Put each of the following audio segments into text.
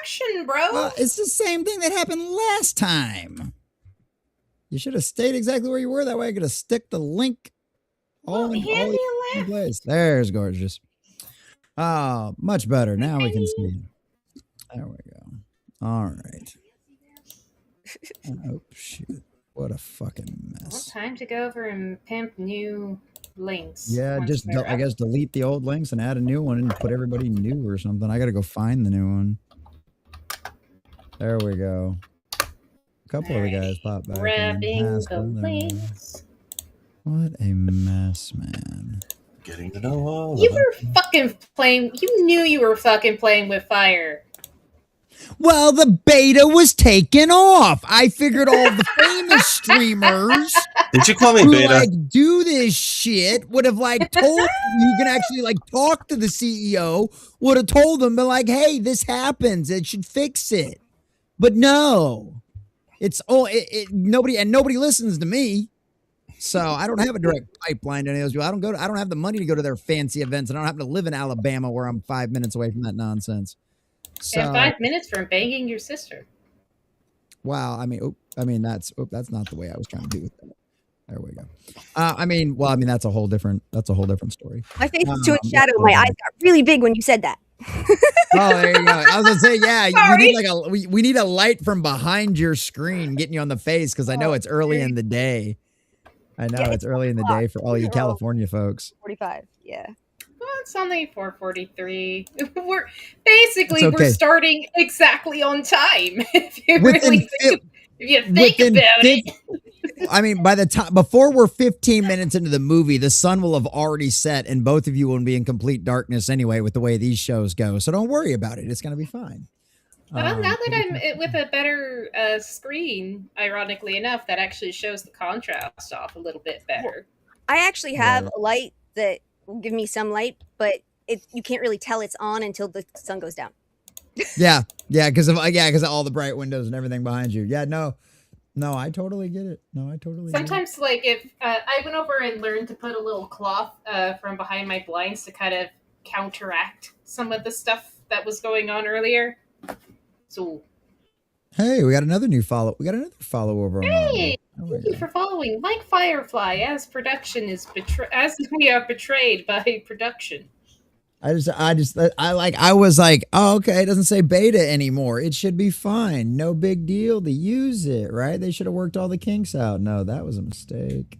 production, bro. It's the same thing that happened last time. You should have stayed exactly where you were. That way I could have stick the link all in place. There's gorgeous. Oh, much better. Now we can see. There we go. All right. Oh, shoot. What a fucking mess. Well, time to go over and pimp new links. Yeah, just I guess delete the old links and add a new one and put everybody new or something. I got to go find the new one. There we go. A couple of the guys popped back. Grabbing the links. What a mess, man. Getting to know all You were fucking playing. You knew you were fucking playing with fire. Well, the beta was taken off. I figured all the famous streamers Did you call me who beta? like do this shit would have like told you can actually like talk to the CEO, would have told them, but like, hey, this happens. It should fix it. But no, it's nobody listens to me. So I don't have a direct pipeline to any of those people. I don't have the money to go to their fancy events, and I don't happen to live in Alabama where I'm 5 minutes away from that nonsense. So, and 5 minutes from banging your sister. Wow. I mean, that's not the way I was trying to do with that. There we go. That's a whole different story. My face is too in shadow. My eyes got really big when you said that. Oh, there you go. I was gonna say, yeah, you need like we need a light from behind your screen getting you on the face because I know it's early in the day. I know it's early in the day for all you California folks. 45, yeah. Well, it's only 4:43. We're starting exactly on time. If you think about it. I mean, by the time before we're 15 minutes into the movie, the sun will have already set, and both of you will be in complete darkness anyway with the way these shows go. So don't worry about it; it's going to be fine. Well, now that I'm with a better screen, ironically enough, that actually shows the contrast off a little bit better. I actually have a light that will give me some light, but you can't really tell it's on until the sun goes down. Yeah, because of all the bright windows and everything behind you. Yeah, no, I totally get it. Sometimes, like if I went over and learned to put a little cloth from behind my blinds to kind of counteract some of the stuff that was going on earlier. So, hey, we got another new follow. We got another follow over. Hey, thank you for following. Like Firefly, as production is as we are betrayed by production. I was like, oh, okay, it doesn't say beta anymore. It should be fine. No big deal to use it, right? They should have worked all the kinks out. No, that was a mistake.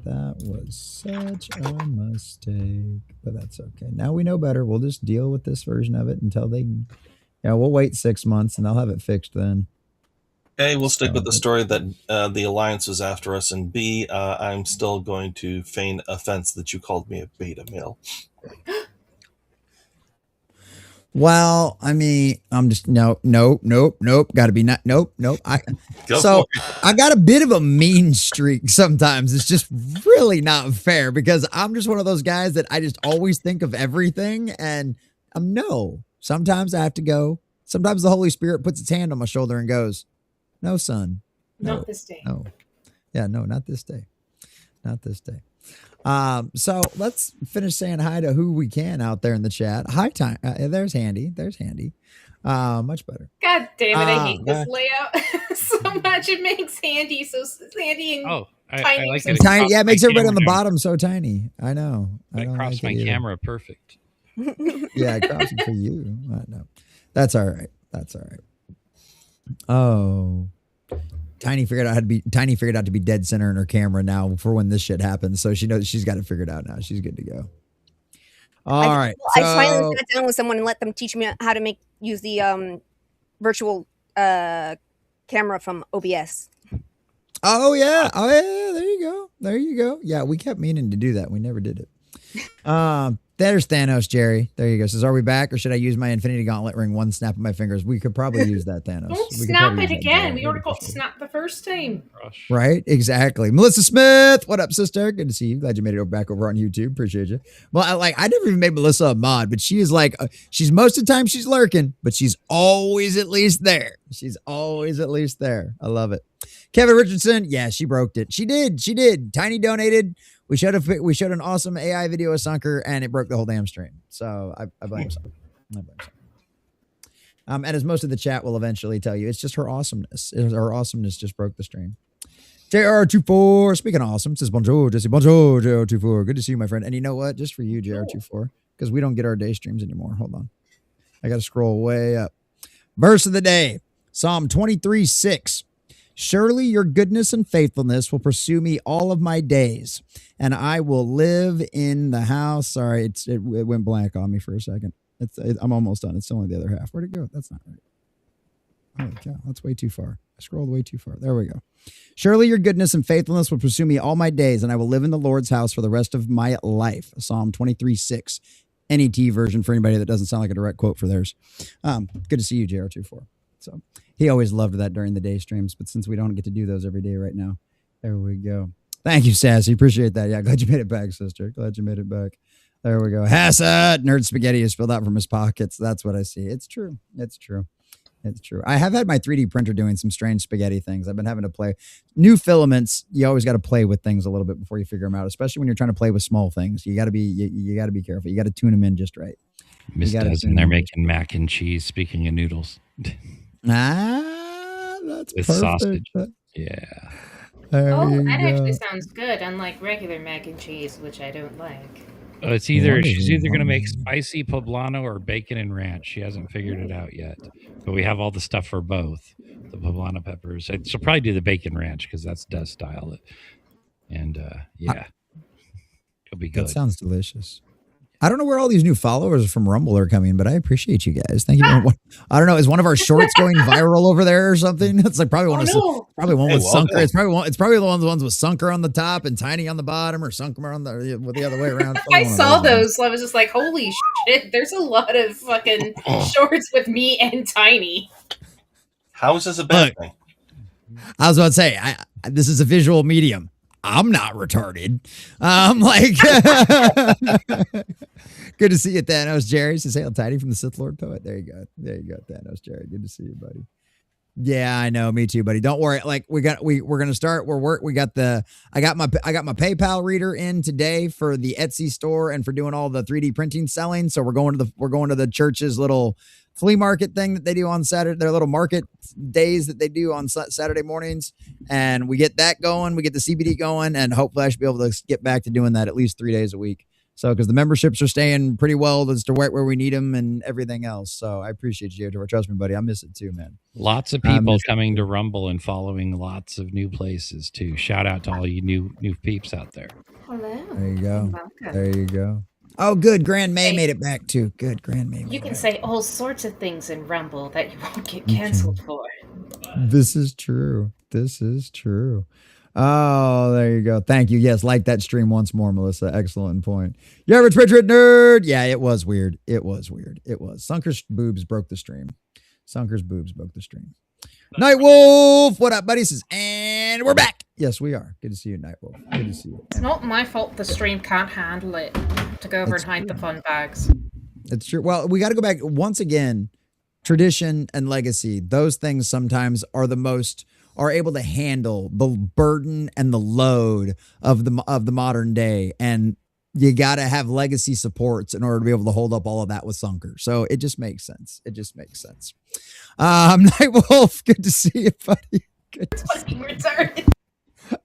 That was such a mistake. But that's okay. Now we know better. We'll just deal with this version of it until they. Yeah, we'll wait 6 months and they'll have it fixed then. A, we'll stick with the story that the Alliance was after us, and B, I'm still going to feign offense that you called me a beta male. Well, I mean, I'm just nope. Gotta be not nope. I got a bit of a mean streak sometimes. It's just really not fair because I'm just one of those guys that I just always think of everything, and sometimes I have to go. Sometimes the Holy Spirit puts its hand on my shoulder and goes, no, son. No, not this day. No. Yeah, no, not this day. Not this day. So let's finish saying hi to who we can out there in the chat. Hi, time. There's Handy. Much better. God damn it! I hate this layout so much. It makes Handy so Handy and I like so it. Tiny. Yeah, it makes everybody on the bottom so tiny. I know. I crossed my camera perfect. Yeah, I crossed it for you. No, that's all right. Oh, Tiny figured out to be dead center in her camera now for when this shit happens. So she knows she's got it figured out now. She's good to go. All right. I finally sat down with someone and let them teach me how to use the virtual camera from OBS. Oh yeah. There you go. Yeah, we kept meaning to do that. We never did it. There's Thanos, Jerry. There you go. Says, are we back or should I use my Infinity Gauntlet ring one snap of my fingers? We could probably use that, Thanos. Don't snap it again. We already got snapped the first time. Right? Exactly. Melissa Smith. What up, sister? Good to see you. Glad you made it back over on YouTube. Appreciate you. Well, I never even made Melissa a mod, but she is like, she's most of the time she's lurking, but she's always at least there. I love it. Kevin Richardson. Yeah, she broke it. She did. Tiny donated. We showed an awesome AI video of Sunker, and it broke the whole damn stream. So I blame myself. And as most of the chat will eventually tell you, it's just her awesomeness. Her awesomeness just broke the stream. JR24, speaking of awesome, says bonjour, Jesse. Bonjour, JR24. Good to see you, my friend. And you know what? Just for you, JR24, because we don't get our day streams anymore. Hold on. I got to scroll way up. Verse of the day, Psalm 23:6. Surely your goodness and faithfulness will pursue me all of my days, and I will live in the house. Sorry, it went blank on me for a second. I'm almost done. It's only the other half. Where'd it go? That's not right. Holy cow, that's way too far. I scrolled way too far. There we go. Surely your goodness and faithfulness will pursue me all my days, and I will live in the Lord's house for the rest of my life. Psalm 23:6. NET version for anybody that doesn't sound like a direct quote for theirs. Good to see you, JR24. So he always loved that during the day streams, but since we don't get to do those every day right now, there we go. Thank you, Sassy. Appreciate that. Yeah, glad you made it back, sister. Glad you made it back. There we go. Hassad, nerd spaghetti is spilled out from his pockets. That's what I see. It's true. It's true. It's true. I have had my 3D printer doing some strange spaghetti things. I've been having to play new filaments. You always got to play with things a little bit before you figure them out, especially when you're trying to play with small things. You got to be, you got to be careful. You got to tune them in just right. Miss Des, and they're making mac and cheese. Speaking of noodles. That's with perfect. Sausage. Yeah. That actually sounds good, unlike regular mac and cheese, which I don't like. It's either she's either going to make spicy poblano or bacon and ranch. She hasn't figured it out yet, but we have all the stuff for both. The poblano peppers. She'll probably do the bacon ranch because that's Des style. And yeah, it'll be good. That sounds delicious. I don't know where all these new followers from Rumble are coming, but I appreciate you guys. Thank you. I don't know. Is one of our shorts going viral over there or something? It's like probably one with Sunker. It's probably the ones with Sunker on the top and Tiny on the bottom, or Sunker on the other way around. I saw those. I was just like, holy shit! There's a lot of fucking shorts with me and Tiny. How is this a bad thing? I was about to say, this is a visual medium. I'm not retarded. Good to see you, Thanos. Jerry says, "Hail, Tiny from the Sith Lord Poet." There you go. There you go, Thanos. Jerry, good to see you, buddy. Yeah, I know. Me too, buddy. Don't worry. Like we're gonna start. I got my PayPal reader in today for the Etsy store and for doing all the 3D printing selling. So we're going to the church's little flea market thing that they do on Saturday, their little market days that they do on Saturday mornings. And we get that going, we get the CBD going, and hopefully I should be able to get back to doing that at least 3 days a week. So, because the memberships are staying pretty well as to where we need them and everything else. So I appreciate you. Trust me, buddy. I miss it too, man. Lots of people coming to Rumble and following lots of new places too. Shout out to all you new peeps out there. Hello. There you go. There you go. Oh, good. Grand May made it back too. Good. Grand May. You can say all sorts of things in Rumble that you won't get canceled for. This is true. This is true. Oh, there you go. Thank you. Yes, like that stream once more, Melissa. Excellent point. You average Patriot nerd. Yeah, it was weird. It was. Sunker's boobs broke the stream. Nightwolf, what up, buddy? Says, and we're back. Yes, we are. Good to see you, Nightwolf. Good to see you. It's not my fault the stream can't handle it to go over and hide the fun bags. It's true. Well, we got to go back once again. Tradition and legacy; those things sometimes are able to handle the burden and the load of the modern day, and you got to have legacy supports in order to be able to hold up all of that with Sunker. So it just makes sense. Nightwolf, good to see you, buddy. Good to see you. Retarded.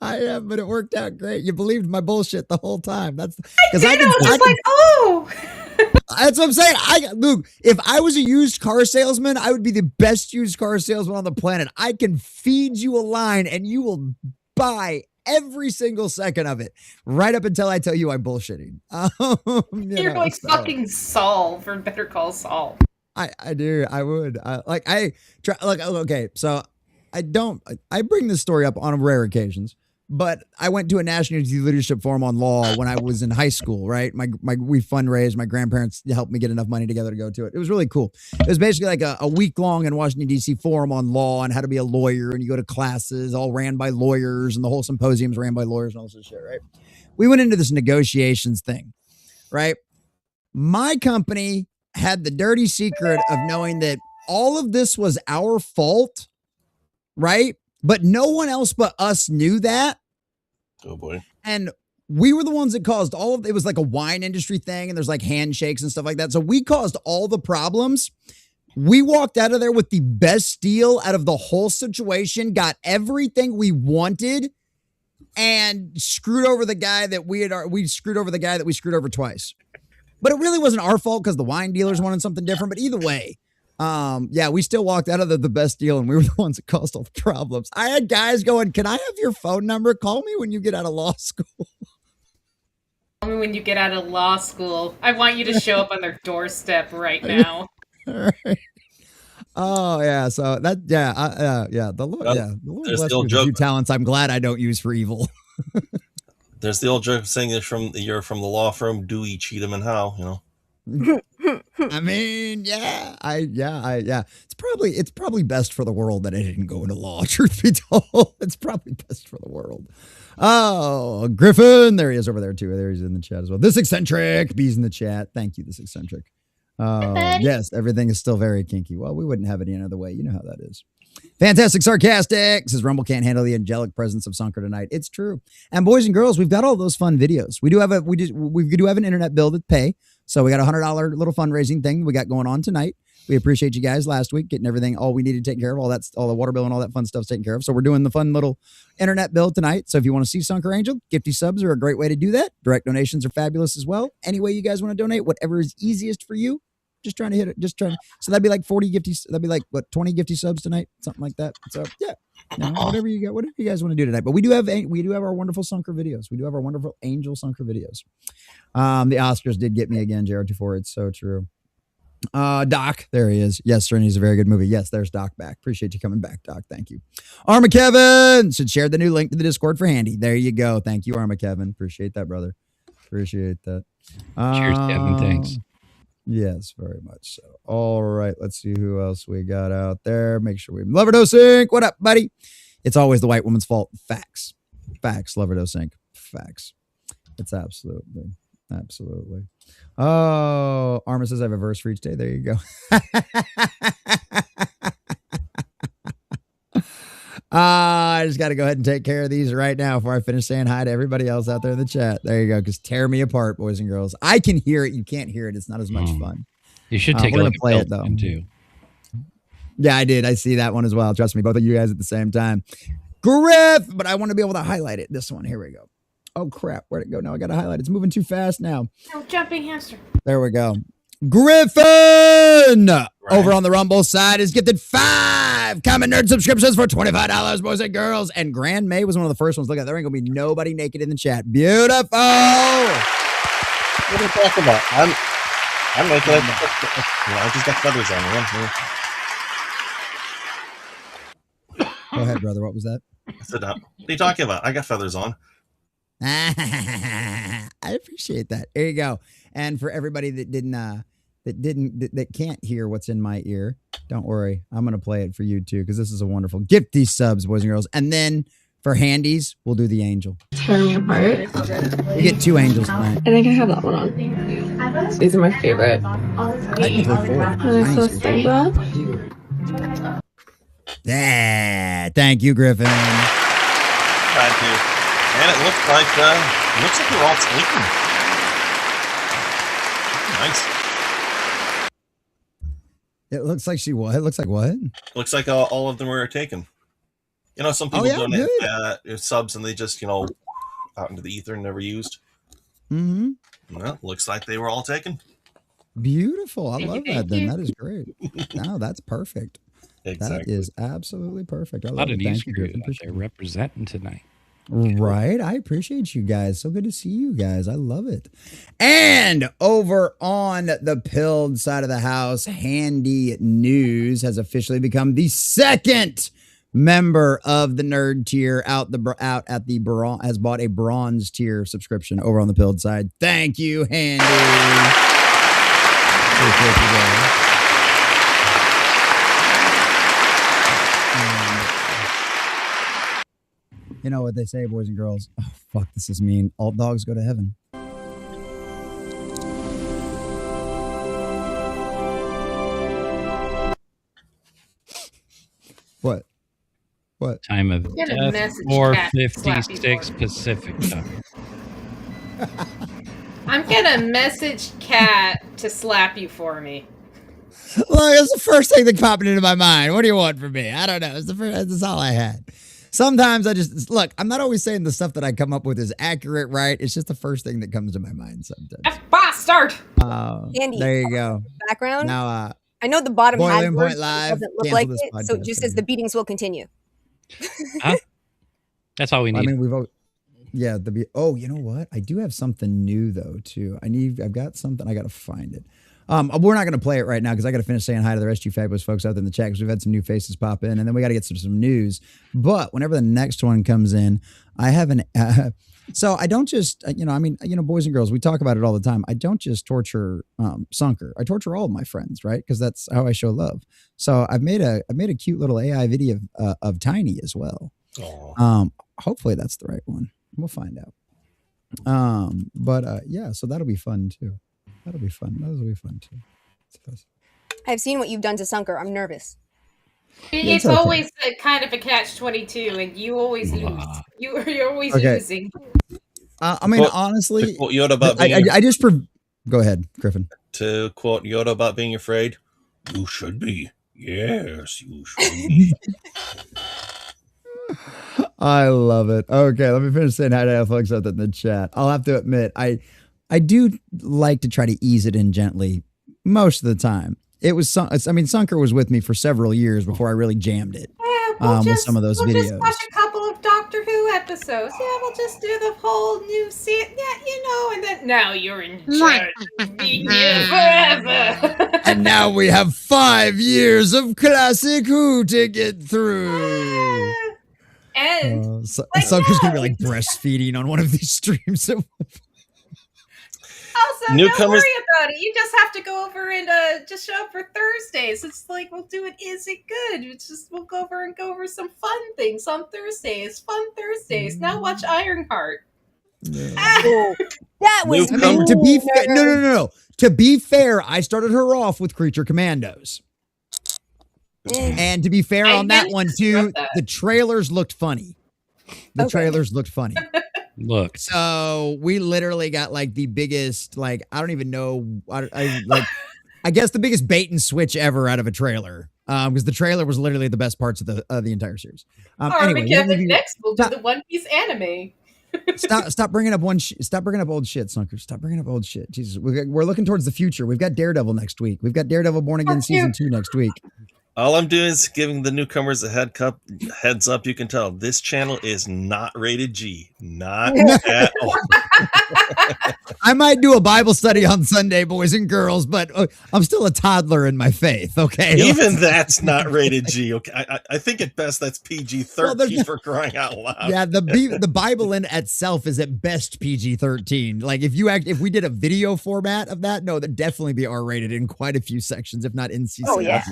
I am, but it worked out great. You believed my bullshit the whole time. That's because I was like, oh. That's what I'm saying. Luke, if I was a used car salesman, I would be the best used car salesman on the planet. I can feed you a line and you will buy every single second of it, right up until I tell you I'm bullshitting. You're like fucking Saul for Better Call Saul. I do. I would. Okay, so I bring this story up on rare occasions. But I went to a National Unity Leadership Forum on Law when I was in high school, right? We fundraised. My grandparents helped me get enough money together to go to it. It was really cool. It was basically like a week-long in Washington, D.C. forum on law and how to be a lawyer. And you go to classes all ran by lawyers, and the whole symposium's ran by lawyers and all this shit, right? We went into this negotiations thing, right? My company had the dirty secret of knowing that all of this was our fault, right? But no one else but us knew that. Oh boy. And we were the ones that caused all of it. Was like a wine industry thing, and there's like handshakes and stuff like that. So we caused all the problems. We walked out of there with the best deal out of the whole situation, got everything we wanted, and screwed over the guy that we screwed over twice. But it really wasn't our fault because the wine dealers wanted something different. But either way, yeah, we still walked out of the best deal, and we were the ones that caused all the problems. I had guys going, "Can I have your phone number? Call me when you get out of law school." Call me when you get out of law school. I want you to show up on their doorstep right now. All right. Oh yeah, so that the Lord There's bless the old you with a few joke. talents I'm glad I don't use for evil. There's the old joke saying you're from the law firm Dewey, Cheatham, and Howe. You know. I mean, yeah. It's probably best for the world that I didn't go into law. Truth be told, it's probably best for the world. Oh, Gryffen, there he is over there too. There he's in the chat as well. This eccentric, B's in the chat. Thank you, this eccentric. Yes, everything is still very kinky. Well, we wouldn't have it any other way. You know how that is. Fantastic Sarcastic says Rumble can't handle the angelic presence of Sunker tonight. It's true. And boys and girls, we've got all those fun videos. We do have an internet bill to pay. So we got a $100 little fundraising thing we got going on tonight. We appreciate you guys last week getting everything, all we needed to take care of, all the water bill and all that fun stuff's taken care of. So we're doing the fun little internet bill tonight. So if you want to see Sunker Angel, Gifty subs are a great way to do that. Direct donations are fabulous as well. Any way you guys want to donate, whatever is easiest for you. Just trying to hit it. So that'd be like 40 gifties. That'd be like 20 Gifty subs tonight, something like that. So yeah, whatever you guys want to do tonight. But we do have our wonderful Sunker videos. We do have our wonderful Angel Sunker videos. The Oscars did get me again, JR24. It's so true. Doc, there he is. Yes, Serenity is a very good movie. Yes, there's Doc back. Appreciate you coming back, Doc. Thank you. Arma Kevin should share the new link to the Discord for Handy. There you go. Thank you, Arma Kevin. Appreciate that, brother. Appreciate that. Cheers, Kevin. Thanks. Yes, very much so. All right, let's see who else we got out there. Make sure we Loverdose Inc. What up, buddy? It's always the white woman's fault. Facts. Loverdose Inc. Facts. It's absolutely. Oh, Arma says I have a verse for each day. There you go. I just got to go ahead and take care of these right now before I finish saying hi to everybody else out there in the chat. There you go. Because tear me apart, boys and girls. I can hear it. You can't hear it. It's not as much fun. You should take a look play at it though. too. Yeah, I did. I see that one as well. Trust me, both of you guys at the same time. Griff, but I want to be able to highlight it. This one. Here we go. Oh crap! Where'd it go? Now I got to highlight. It's moving too fast now. Oh, jumping hamster. There we go. Gryffen over on the Rumble side is gifted 5 Common Nerd subscriptions for $25, boys and girls. And Grand May was one of the first ones. Look at, there ain't gonna be nobody naked in the chat. Beautiful. What are you talking about? I'm naked. I just got feathers on. Go ahead, brother. What was that? I said, what are you talking about? I got feathers on. I appreciate that. There you go. And for everybody that can't hear what's in my ear, don't worry. I'm going to play it for you too, because this is a wonderful gift. These subs, boys and girls. And then for handies, we'll do the angel. Tear me apart. You get 2 angels tonight. I think I have that one on. These are my favorite. Technically 4. Are they so simple? Yeah. Thank you, Gryffen. Thank you. And it looks like we're all taken. Nice. It looks like what? It looks like what? Looks like all of them were taken. You know, some people donate subs and they just, out into the ether and never used. Mm-hmm. Well, looks like they were all taken. Beautiful. I love that then. That is great. No, that's perfect. Exactly. That is absolutely perfect. I A love lot it. of Thank news you, crew Gryffen. out there representing tonight. Right. I appreciate you guys. So good to see you guys. I love it. And over on the pilled side of the house, Handy News has officially become the second member of the nerd tier has bought a bronze tier subscription over on the pilled side. Thank you, Handy. Appreciate you guys. You know what they say, boys and girls. Oh, fuck, this is mean. All dogs go to heaven. What? Time of Get a death, message, 4:56 Pacific time. I'm gonna message Kat to slap you for me. that's the first thing that popped into my mind. What do you want from me? I don't know. It's the first. That's all I had. Sometimes I just look. I'm not always saying the stuff that I come up with is accurate, right? It's just the first thing that comes to my mind sometimes. Bastard. Andy, there you go. Background. Now, I know the bottom Boiling has Point words, Live, it doesn't look cancel like this it, so it podcast, just says the beatings will continue. Huh? That's all we need. I mean, you know what? I do have something new though too. I've got something. I got to find it. We're not going to play it right now because I got to finish saying hi to the rest of you fabulous folks out there in the chat because we've had some new faces pop in, and then we got to get some news. But whenever the next one comes in, I have an. So I don't just, boys and girls, we talk about it all the time. I don't just torture Sunker. I torture all of my friends, right? Because that's how I show love. So I've made a cute little AI video of Tiny as well. Hopefully that's the right one. We'll find out. So that'll be fun too. That'll be fun too. I've seen what you've done to Sunker. I'm nervous. It's okay. Always a kind of a catch-22, and you always lose. You're always losing. Honestly, to quote Yoda about go ahead, Gryffen. To quote Yoda about being afraid, you should be. Yes, you should be. I love it. Okay, let me finish saying hi to folks out there in the chat. I'll have to admit, I do like to try to ease it in gently most of the time. It was, Sunker was with me for several years before I really jammed it with some of those videos. Just watch a couple of Doctor Who episodes. Yeah, we'll just do the whole new season. Yeah, and then now you're in charge of being here forever. And now we have 5 years of classic Who to get through. And Sunker's gonna be like breastfeeding on one of these streams. Also, don't worry about it. You just have to go over and just show up for Thursdays. It's like we'll do it. Is it good? It's just we'll go over some fun things on Thursdays. Fun Thursdays. Now watch Ironheart. That was to be fair. No. To be fair, I started her off with Creature Commandos. And to be fair on that one too, the trailers looked funny. Trailers looked funny. Look. So we literally got like the biggest, like, I don't even know. I guess the biggest bait and switch ever out of a trailer. Because the trailer was literally the best parts of the entire series. Anyway, next we'll do the One Piece anime. Stop bringing up stop bringing up old shit, Sunker. Stop bringing up old shit. Jesus, we're looking towards the future. We've got Daredevil next week. We've got Daredevil Born Again season 2 next week. All I'm doing is giving the newcomers a heads up. You can tell this channel is not rated G. Not at all. I might do a Bible study on Sunday, boys and girls, but I'm still a toddler in my faith, okay? Even that's not rated G. Okay, I think at best that's PG-13 for crying out loud. Yeah, the Bible in itself is at best PG-13. Like if we did a video format of that, no, that'd definitely be R-rated in quite a few sections, if not NC-17. Oh, yeah.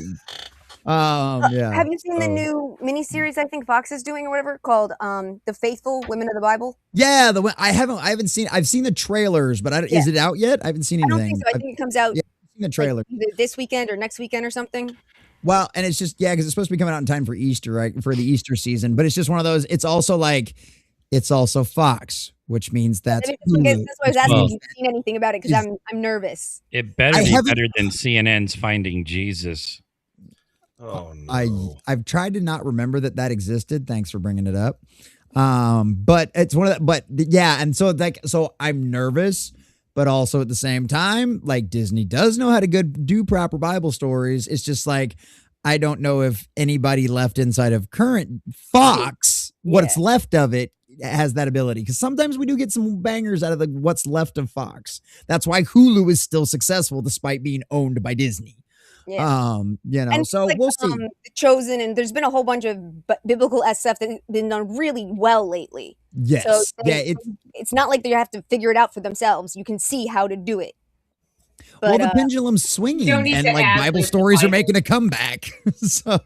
Yeah. Have you seen the new miniseries I think Fox is doing or whatever called The Faithful Women of the Bible? Yeah, I haven't seen. I've seen the trailers, but is it out yet? I haven't seen anything. I don't think so. I think it comes out. Yeah, I've seen the trailer either this weekend or next weekend or something. Well, and it's just because it's supposed to be coming out in time for Easter, right? For the Easter season, but it's just one of those. It's also Fox, which means that's why I was asking if you've seen anything about it because I'm nervous. It better be better than CNN's Finding Jesus. Oh, no. I've tried to not remember that existed. Thanks for bringing it up. But it's one of that. But yeah, and so I'm nervous, but also at the same time, like Disney does know how to do proper Bible stories. It's just like I don't know if anybody left inside of current Fox, what's left of it, has that ability. Because sometimes we do get some bangers out of what's left of Fox. That's why Hulu is still successful despite being owned by Disney. Yeah. And so we'll see. The Chosen, and there's been a whole bunch of biblical SF that's been done really well lately. Yes. So it's not like they have to figure it out for themselves. You can see how to do it. But, the pendulum's swinging, and like Bible stories are making a comeback. So,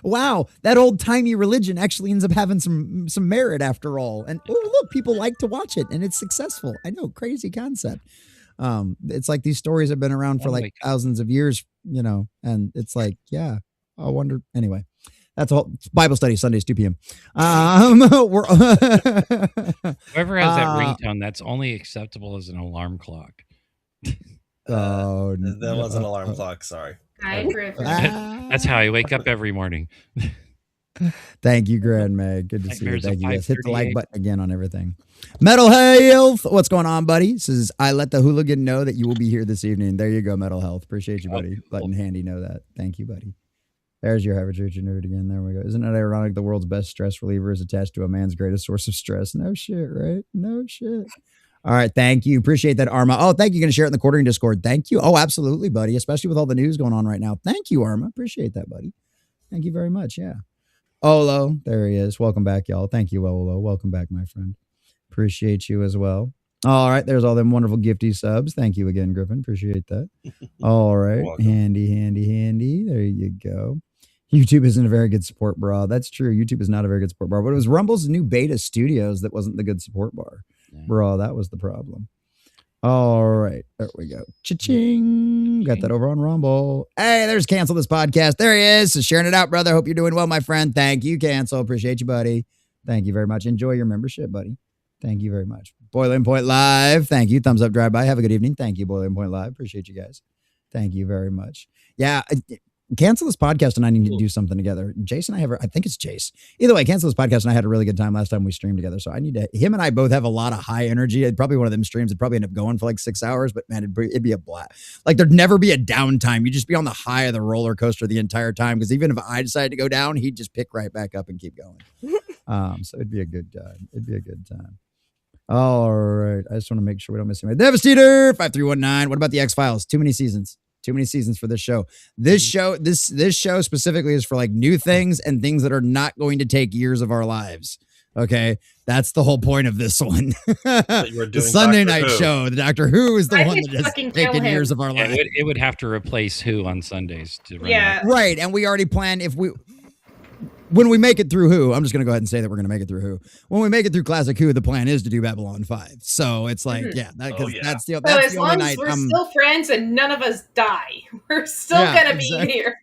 wow, that old timey religion actually ends up having some merit after all. And look, people like to watch it, and it's successful. I know, crazy concept. It's like these stories have been around for like thousands of years, and it's like, yeah, I wonder. Anyway, that's all. Bible study Sundays, 2 p.m. Whoever has that ringtone, that's only acceptable as an alarm clock. Oh, that was an alarm clock. Sorry. I approve. That's how I wake up every morning. Thank you, Grand Meg. Good to see you. Nightmares of Thank you guys. Hit the like 538. button again on everything. Metal Health, what's going on, buddy? Says I let the hooligan know that you will be here this evening. There you go, Metal Health. Appreciate you, buddy. Letting Handy know that. Thank you, buddy. There's your average Richard nerd again. There we go. Isn't it ironic the world's best stress reliever is attached to a man's greatest source of stress? No shit, right? No shit. All right, thank you. Appreciate that, Arma. Oh, thank you. Going to share it in the quartering Discord. Thank you. Oh, absolutely, buddy. Especially with all the news going on right now. Thank you, Arma. Appreciate that, buddy. Thank you very much. Yeah. Olo, there he is. Welcome back, y'all. Thank you, Olo. Welcome back, my friend. Appreciate you as well. All right, there's all them wonderful gifty subs. Thank you again, Gryffen. Appreciate that. All right, handy. There you go. YouTube isn't a very good support bar. That's true. YouTube is not a very good support bar, but it was Rumble's new beta studios that wasn't the good support bar. Yeah. Bro, that was the problem. All right, there we go. Cha-ching. Got that over on Rumble. Hey, there's Cancel This Podcast. There he is. So sharing it out, brother. Hope you're doing well, my friend. Thank you, Cancel. Appreciate you, buddy. Thank you very much. Enjoy your membership, buddy. Thank you very much. Boiling Point Live. Thank you. Thumbs up, drive by. Have a good evening. Thank you, Boiling Point Live. Appreciate you guys. Thank you very much. Yeah. Cancel This Podcast and I need to do something together. Jason, I think it's Jace. Either way, Cancel This Podcast and I had a really good time last time we streamed together. So I need to, him and I both have a lot of high energy. It'd probably one of them streams would probably end up going for like 6 hours, but man, it'd be a blast. Like there'd never be a downtime. You'd just be on the high of the roller coaster the entire time. Because even if I decided to go down, he'd just pick right back up and keep going. So it'd be a good time. It'd be a good time. All right. I just want to make sure we don't miss anybody. Devastator 5319. What about the X-Files? Too many seasons. Too many seasons for this show. This show specifically is for like new things and things that are not going to take years of our lives. Okay, that's the whole point of this one. The Sunday night show, the Doctor Who is the one that has taken years of our lives. It would have to replace Who on Sundays to run that. Right. And we already planned when we make it through Who, I'm just going to go ahead and say that we're going to make it through Who. When we make it through Classic Who, the plan is to do Babylon 5. So it's like, that's the as only long night. As we're still friends and none of us die, we're still going to be here.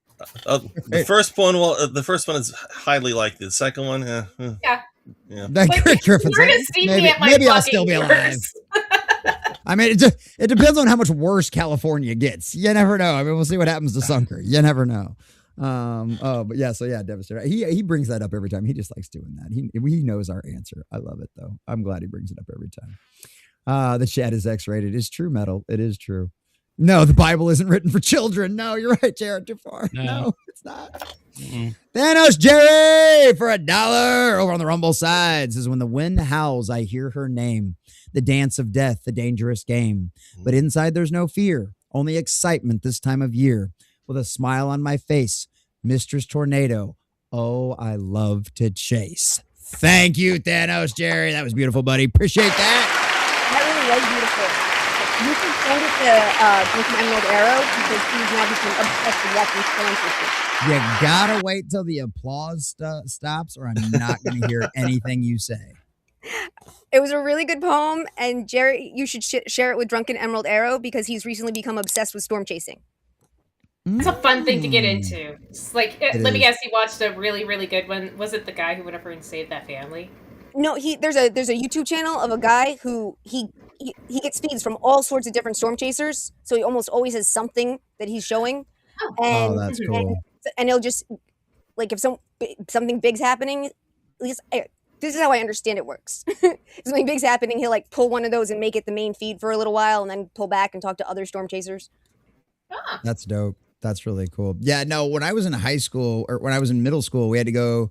The first one, the first one is highly likely. The second one, yeah. Maybe I'll still be alive. I mean, it depends on how much worse California gets. You never know. I mean, we'll see what happens to Sunker. You never know. But yeah, so yeah, Devastator. He brings that up every time. He just likes doing that. He knows our answer. I love it though. I'm glad he brings it up every time. The chat is X-rated. It's true, Metal. It is true. No, the Bible isn't written for children. No, you're right, Jared. Too far. No, it's not. Thanos Jerry for $1 over on the Rumble side says, when the wind howls, I hear her name. The dance of death, the dangerous game. But inside there's no fear, only excitement this time of year. With a smile on my face, Mistress Tornado. Oh, I love to chase. Thank you, Thanos Jerry. That was beautiful, buddy. Appreciate that. That really was beautiful. You can send it to Gryffen Emerald Arrow because he's now become obsessed with watching storm. You gotta wait till the applause stops, or I'm not gonna hear anything you say. It was a really good poem, and Jerry, you should share it with Drunken Emerald Arrow because he's recently become obsessed with storm chasing. It's a fun thing to get into. It's like, let me guess, he watched a really, really good one. Was it the guy who went over and saved that family? No, there's a YouTube channel of a guy who he gets feeds from all sorts of different storm chasers. So he almost always has something that he's showing. Oh, that's cool. And he'll just, like, if something big's happening, at least this is how I understand it works. If something big's happening, he'll like pull one of those and make it the main feed for a little while and then pull back and talk to other storm chasers. That's dope. That's really cool. Yeah, no, when I was in high school or when I was in middle school, we had to go,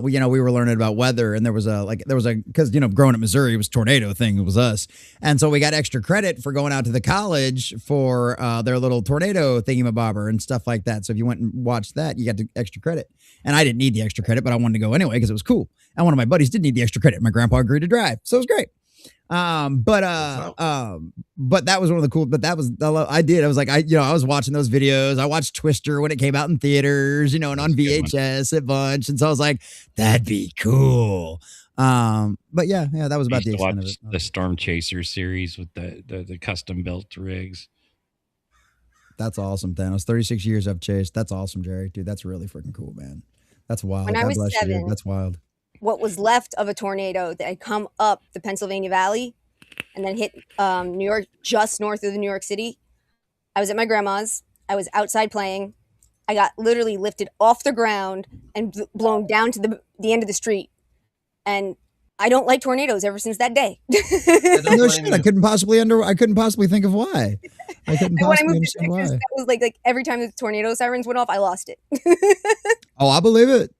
we were learning about weather, and there was because, growing up in Missouri, it was tornado thing. It was us. And so we got extra credit for going out to the college for their little tornado thingamabobber and stuff like that. So if you went and watched that, you got the extra credit. And I didn't need the extra credit, but I wanted to go anyway because it was cool. And one of my buddies did need the extra credit. My grandpa agreed to drive. So it was great. But that was one of the cool, but that was, I did. I was like, I was watching those videos. I watched Twister when it came out in theaters, and on VHS a bunch. And so I was like, that'd be cool. But yeah, that was about the extent of it. The Storm Chaser series with the custom built rigs. That's awesome, Thanos. 36 years I've chased. That's awesome, Jerry. Dude, that's really freaking cool, man. That's wild. When I was 7, that's wild. What was left of a tornado that had come up the Pennsylvania Valley and then hit New York, just north of the New York City. I was at my grandma's. I was outside playing. I got literally lifted off the ground and blown down to the end of the street. And I don't like tornadoes ever since that day. No shit, I couldn't possibly think of why. I couldn't possibly understand why. That was like every time the tornado sirens went off, I lost it. Oh, I believe it.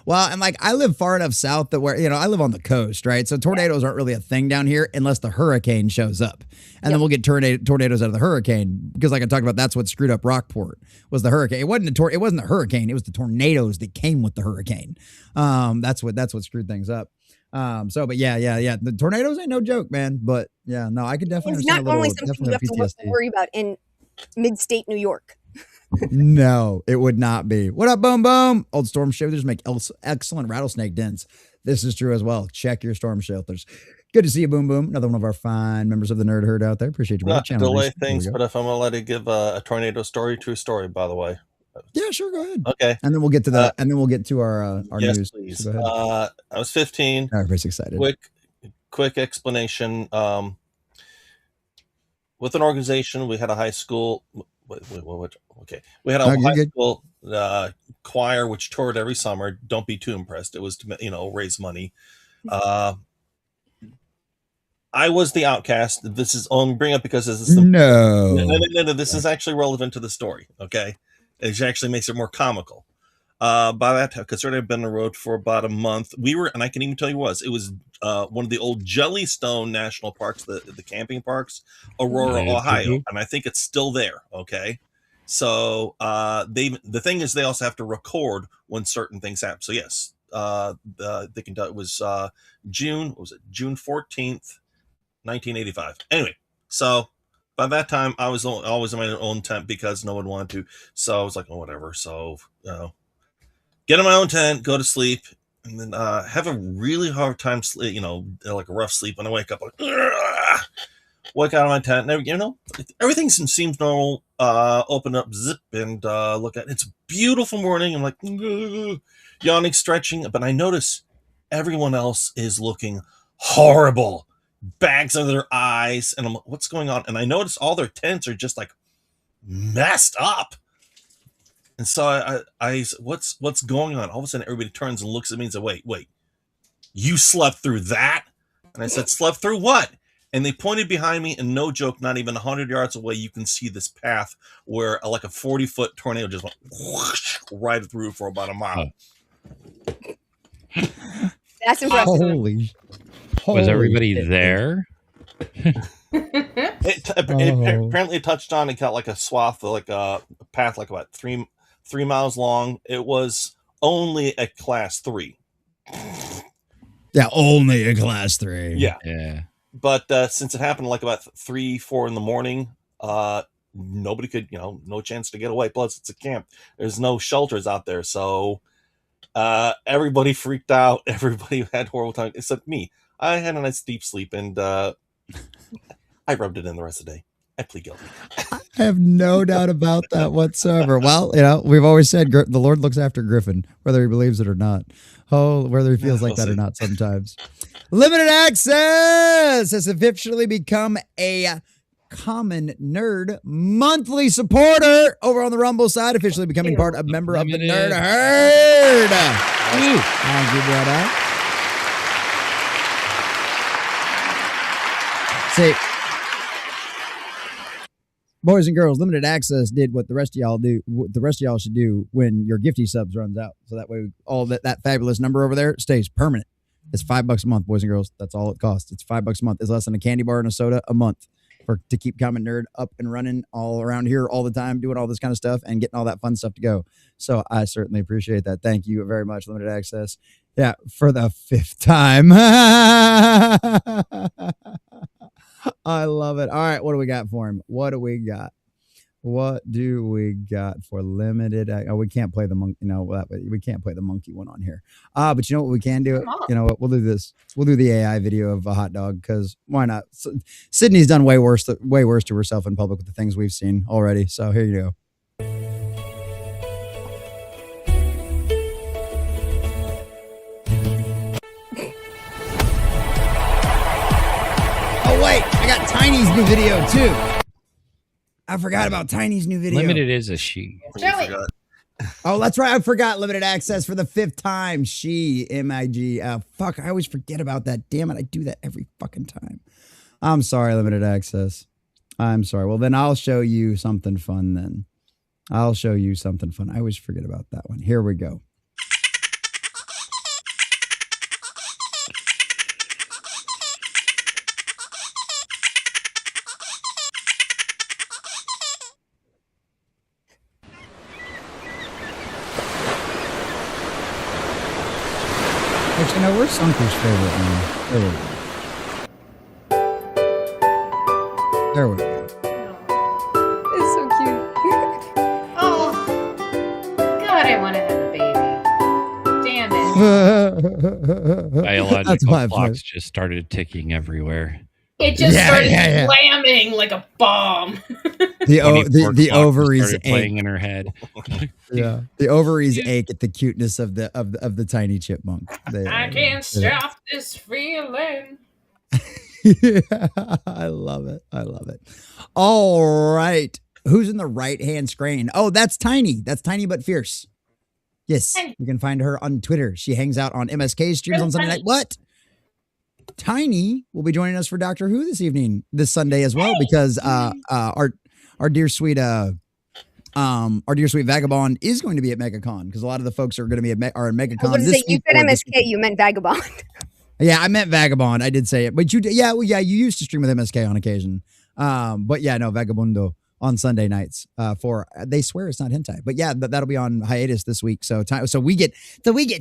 Well, and like I live far enough south that where, I live on the coast, right? So tornadoes aren't really a thing down here unless the hurricane shows up. And then we'll get tornadoes out of the hurricane because like I talked about, that's what screwed up Rockport was the hurricane. It wasn't the hurricane. It was the tornadoes that came with the hurricane. That's what screwed things up. But yeah. The tornadoes ain't no joke, man. But yeah, no, I could definitely It's not normally something you have to worry about in mid-state New York. No, it would not be. What up, Boom Boom? Old storm shelters make excellent rattlesnake dens. This is true as well. Check your storm shelters. Good to see you, Boom Boom. Another one of our fine members of the Nerd Herd out there. Appreciate you. Not to delay things, but if I'm allowed to give a tornado story, true story, by the way. Yeah, sure. Go ahead. Okay, and then we'll get to our yes, news. Please. So go ahead. I was 15. I'm very excited. Quick explanation. With an organization, we had a high school. Okay, we had a high school choir which toured every summer. Don't be too impressed. It was to raise money. I was the outcast. This is only bring up because this is no. This is actually relevant to the story. Okay, it actually makes it more comical. By that time, considering I've been on the road for about a month, we were, and I can even tell you it was one of the old Jellystone National Parks, the camping parks, Aurora, Ohio, and I think it's still there. Okay, so the thing is, they also have to record when certain things happen. So yes, they can tell it was June 14th, 1985. Anyway, so by that time, I was always in my own tent because no one wanted to. So I was like, oh, whatever. So get in my own tent, go to sleep, and then have a really hard time sleep, like a rough sleep. When I wake up, like, wake out of my tent, and everything seems normal. Open up, zip, and look at it. It's a beautiful morning. I'm like, yawning, stretching, but I notice everyone else is looking horrible, bags under their eyes, and I'm like, what's going on? And I notice all their tents are just like messed up. And so I what's going on? All of a sudden, everybody turns and looks at me and says, wait, you slept through that? And I said, slept through what? And they pointed behind me, and no joke, not even 100 yards away, you can see this path where like a 40-foot tornado just went whoosh, right through for about a mile. That's impressive. Holy. Was everybody there? It apparently touched on. It got like a swath, like a path, like about 3 miles long. It was only a class 3. Yeah, only a class 3. Yeah. But since it happened like about 3-4 in the morning, nobody could, no chance to get away. Plus, it's a camp. There's no shelters out there, so everybody freaked out. Everybody had horrible time, except me. I had a nice deep sleep, and I rubbed it in the rest of the day. I plead guilty. I have no doubt about that whatsoever. Well, we've always said the Lord looks after Gryffen, whether he believes it or not. Oh, whether he feels like that or not sometimes. Limited Access has officially become a Common Nerd monthly supporter over on the Rumble side, officially becoming a member of the Nerd Herd. Thank you, brother. See, boys and girls, Limited Access did what the rest of y'all do. What the rest of y'all should do when your Gifty subs runs out. So that way, all that fabulous number over there stays permanent. It's $5 a month, boys and girls. That's all it costs. It's $5 a month. It's less than a candy bar and a soda a month to keep Common Nerd up and running all around here all the time, doing all this kind of stuff and getting all that fun stuff to go. So I certainly appreciate that. Thank you very much, Limited Access. Yeah, for the 5th time. I love it. All right, what do we got for him? What do we got for Limited? Oh, we can't play the monkey. We can't play the monkey one on here. But you know what we can do? You know what? We'll do this. We'll do the AI video of a hot dog because why not? Sydney's done way worse to herself in public with the things we've seen already. So here you go. Oh wait, I got Tiny's new video too. I forgot about Tiny's new video. Limited is a she. Joey. Forgot. Oh, that's right. I forgot limited access for the 5th time. She, MIG. Fuck, I always forget about that. Damn it. I do that every fucking time. I'm sorry, limited access. I'm sorry. Well, then I'll show you something fun then. I'll show you something fun. I always forget about that one. Here we go. Actually, no, where's Sunker's favorite one? There we go. It's so cute. Oh, God, I want to have a baby. Damn it. Biological That's my clocks just started ticking everywhere. It just started yeah. slamming like a bomb. The 24 the clock ovaries started ache. playing in her head. Yeah, the ovaries ache at the cuteness of the tiny chipmunk. I can't stop this feeling. I love it. I love it. All right, who's in the right hand screen? Oh, that's Tiny. That's Tiny but fierce. Yes, Tiny. you can find her on Twitter. She hangs out on MSK streams Really on Sunday funny. night. What? Tiny will be joining us for Doctor Who this Sunday as well, because our dear sweet Vagabond is going to be at MegaCon, because a lot of the folks are going to be at MegaCon. I was this say, you week said or this MSK, you meant Vagabond. Yeah, I meant Vagabond. I did say it, but you you used to stream with MSK on occasion. But yeah, no, Vagabundo on Sunday nights. They swear it's not hentai, but yeah, that'll be on hiatus this week. So we get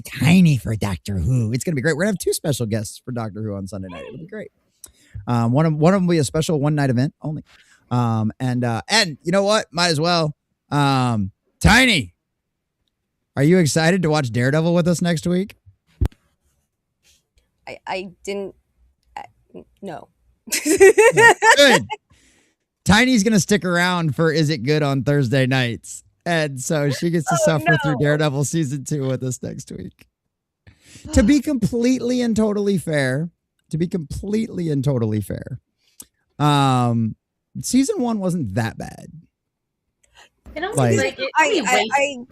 Tiny for Doctor Who. It's gonna be great. We're gonna have 2 special guests for Doctor Who on Sunday night. It'll be great. One of them will be a special one-night event only. And you know what? Might as well. Tiny, are you excited to watch Daredevil with us next week? I didn't. No. Good. Tiny's gonna stick around for Is It Good on Thursday nights, and so she gets to suffer through Daredevil season 2 with us next week. To be completely and totally fair, season 1 wasn't that bad. I don't Like- think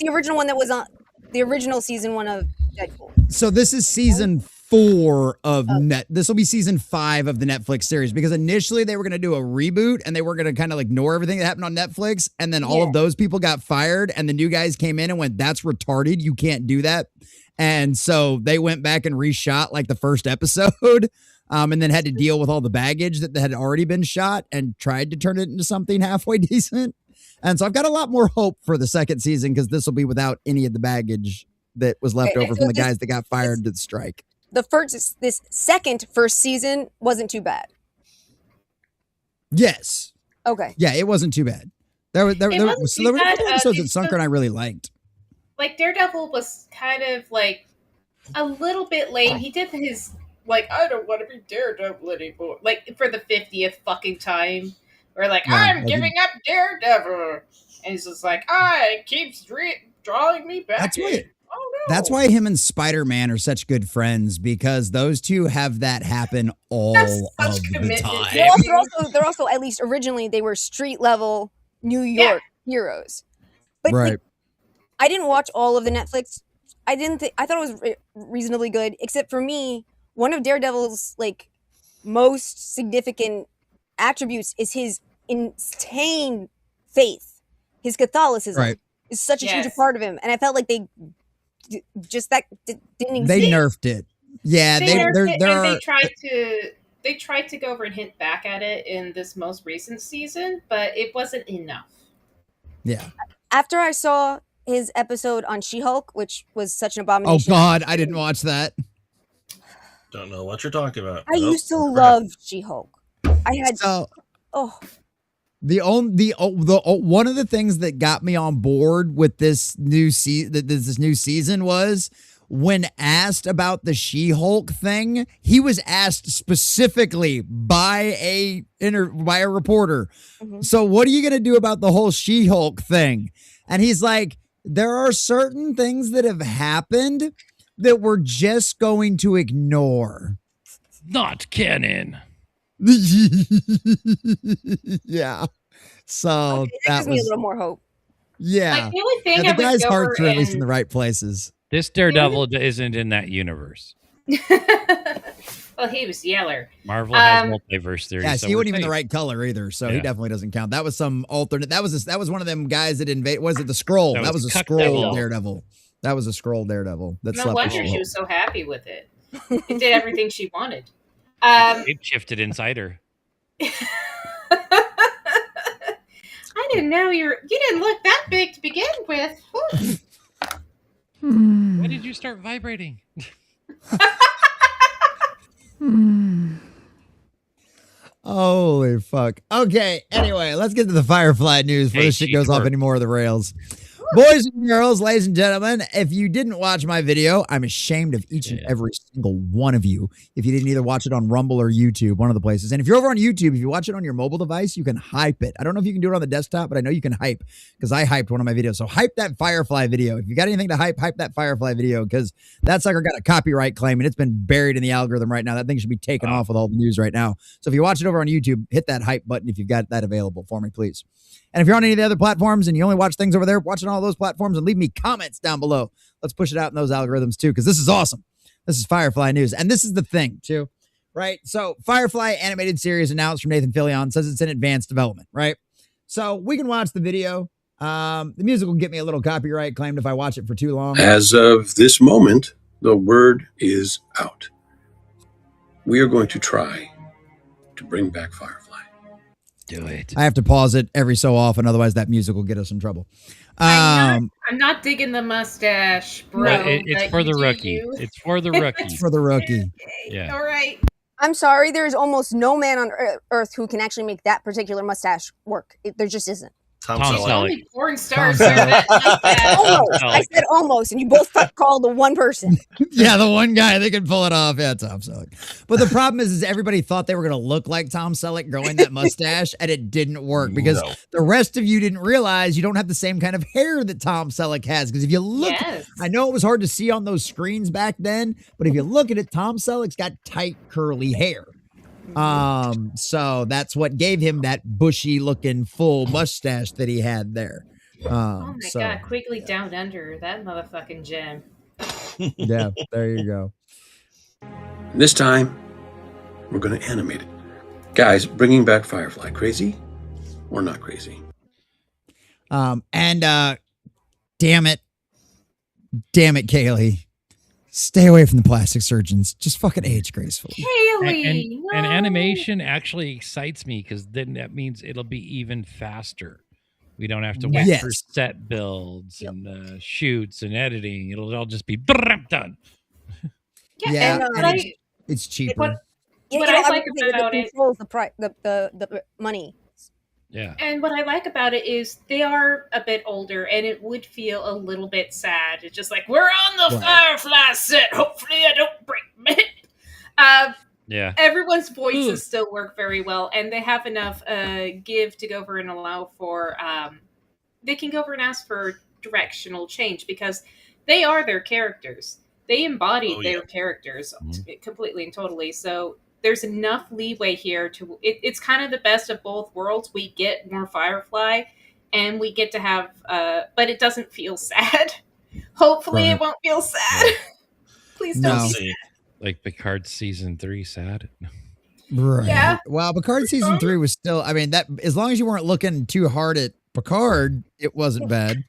The original one that was on the original season 1 of Deadpool. So this is season 4 of This will be season 5 of the Netflix series, because initially they were going to do a reboot and they were going to kind of ignore everything that happened on Netflix. And then all of those people got fired and the new guys came in and went, that's retarded. You can't do that. And so they went back and reshot like the first episode and then had to deal with all the baggage that had already been shot and tried to turn it into something halfway decent. And so I've got a lot more hope for the second season, because this will be without any of the baggage that was left over from the guys that got fired to the strike. This first season wasn't too bad. Yes. Okay. Yeah, it wasn't too bad. There were a couple episodes that Sunker and I really liked. like Daredevil was kind of like a little bit lame. He did his like, I don't want to be Daredevil anymore, like for the 50th fucking time. Or like, I'm giving up Daredevil, and he's just like, it keeps drawing me back. That's why. Oh, no. That's why him and Spider-Man are such good friends, because those two have that happen all That's of such the commitment. time. They're also at least originally they were street level New York heroes. But Right. like, I didn't watch all of the Netflix. I thought it was reasonably good, except for me, one of Daredevil's like most significant attributes is his insane faith. His Catholicism Right. is such a huge Yes. part of him, and I felt like they just didn't exist. They nerfed it. Yeah, They nerfed it, there and are. they tried to go over and hint back at it in this most recent season, but it wasn't enough. Yeah. After I saw his episode on She-Hulk, which was such an Oh abomination. God, I didn't watch that. Don't know what you're talking about. I Nope. used to love She-Hulk. I had So oh one of the things that got me on board with this new season was when asked about the She-Hulk thing, he was asked specifically by a reporter. Mhm. So what are you going to do about the whole She-Hulk thing? And he's like, there are certain things that have happened that we're just going to ignore. Not canon. Yeah. So Okay, that gives me a little more hope. Yeah. Like, the only thing Yeah, I the would guy's go hearts over are at least in and- the right places. This Daredevil isn't in that universe. Well, he was Yeller. Marvel has multiverse theory. Yeah, so he we're wasn't even the safe. right color either, so he Yeah. definitely doesn't count. That was some alternate. That was one of them guys that invade. Was it the Skrull? That That was was a Cuck Skrull Devil. Daredevil. That was a Skrull Daredevil. That No slept wonder with she She-Hulk. was so happy with it. It did everything she wanted. I It shifted inside her. didn't know you didn't look that big to begin with. When did you start vibrating? Holy fuck. Okay, anyway, let's get to the Firefly news before Hey, this shit she goes off twerked. any more of the rails. Boys and girls, ladies and gentlemen, if you didn't watch my video, I'm ashamed of each and every single one of you. If you didn't either watch it on Rumble or YouTube, one of the places. And if you're over on YouTube, if you watch it on your mobile device, you can hype it. I don't know if you can do it on the desktop, but I know you can hype because I hyped one of my videos. So hype that Firefly video. If you got anything to hype that Firefly video because that sucker got a copyright claim and it's been buried in the algorithm right now. That thing should be taken off with all the news right now. So if you watch it over on YouTube, hit that hype button if you've got that available for me, please. And if you're on any of the other platforms and you only watch things over there, watch on all those platforms and leave me comments down below. Let's push it out in those algorithms too, because this is awesome. This is Firefly news. And this is the thing too, right? So Firefly animated series announced from Nathan Fillion says it's in advanced development, right? So we can watch the video. The music will get me a little copyright claimed if I watch it for too long. As of this moment, the word is out. We are going to try to bring back Firefly. Do it. I have to pause it every so often, otherwise that music will get us in trouble. I'm not digging the mustache, bro. Right, it's but for the you do rookie. you. It's for the rookie. It's for the rookie. Yeah. All right. I'm sorry, there's almost no man on Earth who can actually make that particular mustache work. There just isn't. Tom Tom Selleck. Selleck. Only porn stars Tom wear that mustache. Almost. I said almost, and you both called the one person. Yeah, the one guy that can pull it off. Yeah, Tom Selleck. But the problem is everybody thought they were going to look like Tom Selleck growing that mustache, and it didn't work because No. the rest of you didn't realize you don't have the same kind of hair that Tom Selleck has. Because if you look, Yes. I know it was hard to see on those screens back then, but if you look at it, Tom Selleck's got tight, curly hair. So that's what gave him that bushy looking full mustache that he had there. Oh my god, Quigley Down Under, that motherfucking gem. Yeah, there you go. This time, we're going to animate it. Guys, bringing back Firefly. Crazy or not crazy? Damn it, Kaylee. Stay away from the plastic surgeons. Just fucking age gracefully. Haley, And no. animation actually excites me because then that means it'll be even faster. We don't have to wait for Yes. set builds and shoots and editing. It'll all just be done. Yeah, and, and it's cheaper. What I like about it- controls the money. Yeah. And what I like about it is they are a bit older, and it would feel a little bit sad. It's just like, we're on the Right. Firefly set. Hopefully I don't break my hip. Yeah. Everyone's voices still work very well, and they have enough give to go over and allow for they can go over and ask for directional change because they are their characters. They embodied their characters completely and totally. So there's enough leeway here to it's kind of the best of both worlds. We get more Firefly, and we get to have but it doesn't feel sad. Hopefully Right. it won't feel sad. Please don't No. be See. Like Picard season 3, sad. Right. Yeah. Well, Picard season 3 was still, I mean, that as long as you weren't looking too hard at Picard, it wasn't bad.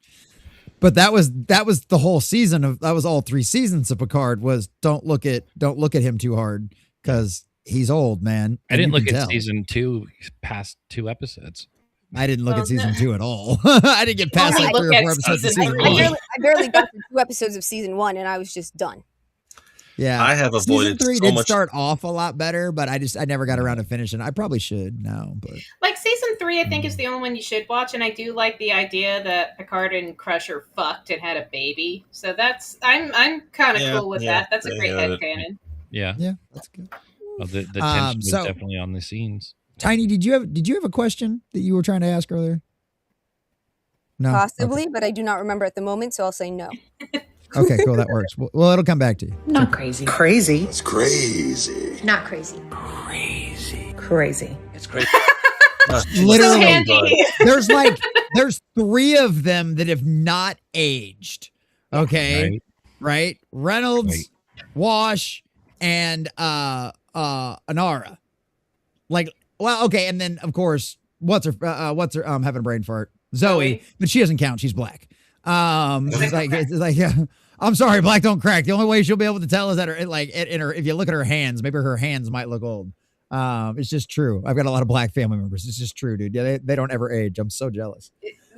But that was the whole season of that was all 3 seasons of Picard was don't look at him too hard because he's old, man. I and didn't you look can at tell. season 2 past 2 episodes. I didn't look Well, at season no. 2 at all. I didn't get past Only like look 3 or at 4 episodes of season season three. 1. I barely got through 2 episodes of season 1, and I was just done. Yeah. I have Season avoided 3 so did much. start off a lot better, but I never got around to finishing. I probably should now, but Like season 3, I think is the only one you should watch, and I do like the idea that Picard and Crusher fucked and had a baby. So I'm kind of Yeah, cool with yeah, that. That's a great yeah, headcanon. Yeah. yeah, that's good. Well, the tension was so- definitely on the scenes. Tiny, did you have a question that you were trying to ask earlier? No. Possibly, but I do not remember at the moment, so I'll say no. Okay, cool. That works. Well, it'll come back to you. Not crazy. Crazy. It's crazy. Not crazy. Crazy. Crazy. It's crazy. Literally. So handy. There's 3 of them that have not aged. Okay. Right? Reynolds, Wash, and Anara. Like, well, okay, and then of course, what's her having a brain fart? Zoe, but she doesn't count. She's black. It's like I'm sorry, black don't crack. The only way she'll be able to tell is that if you look at her hands, maybe her hands might look old. It's just true. I've got a lot of black family members. It's just true, dude. Yeah, they don't ever age. I'm so jealous.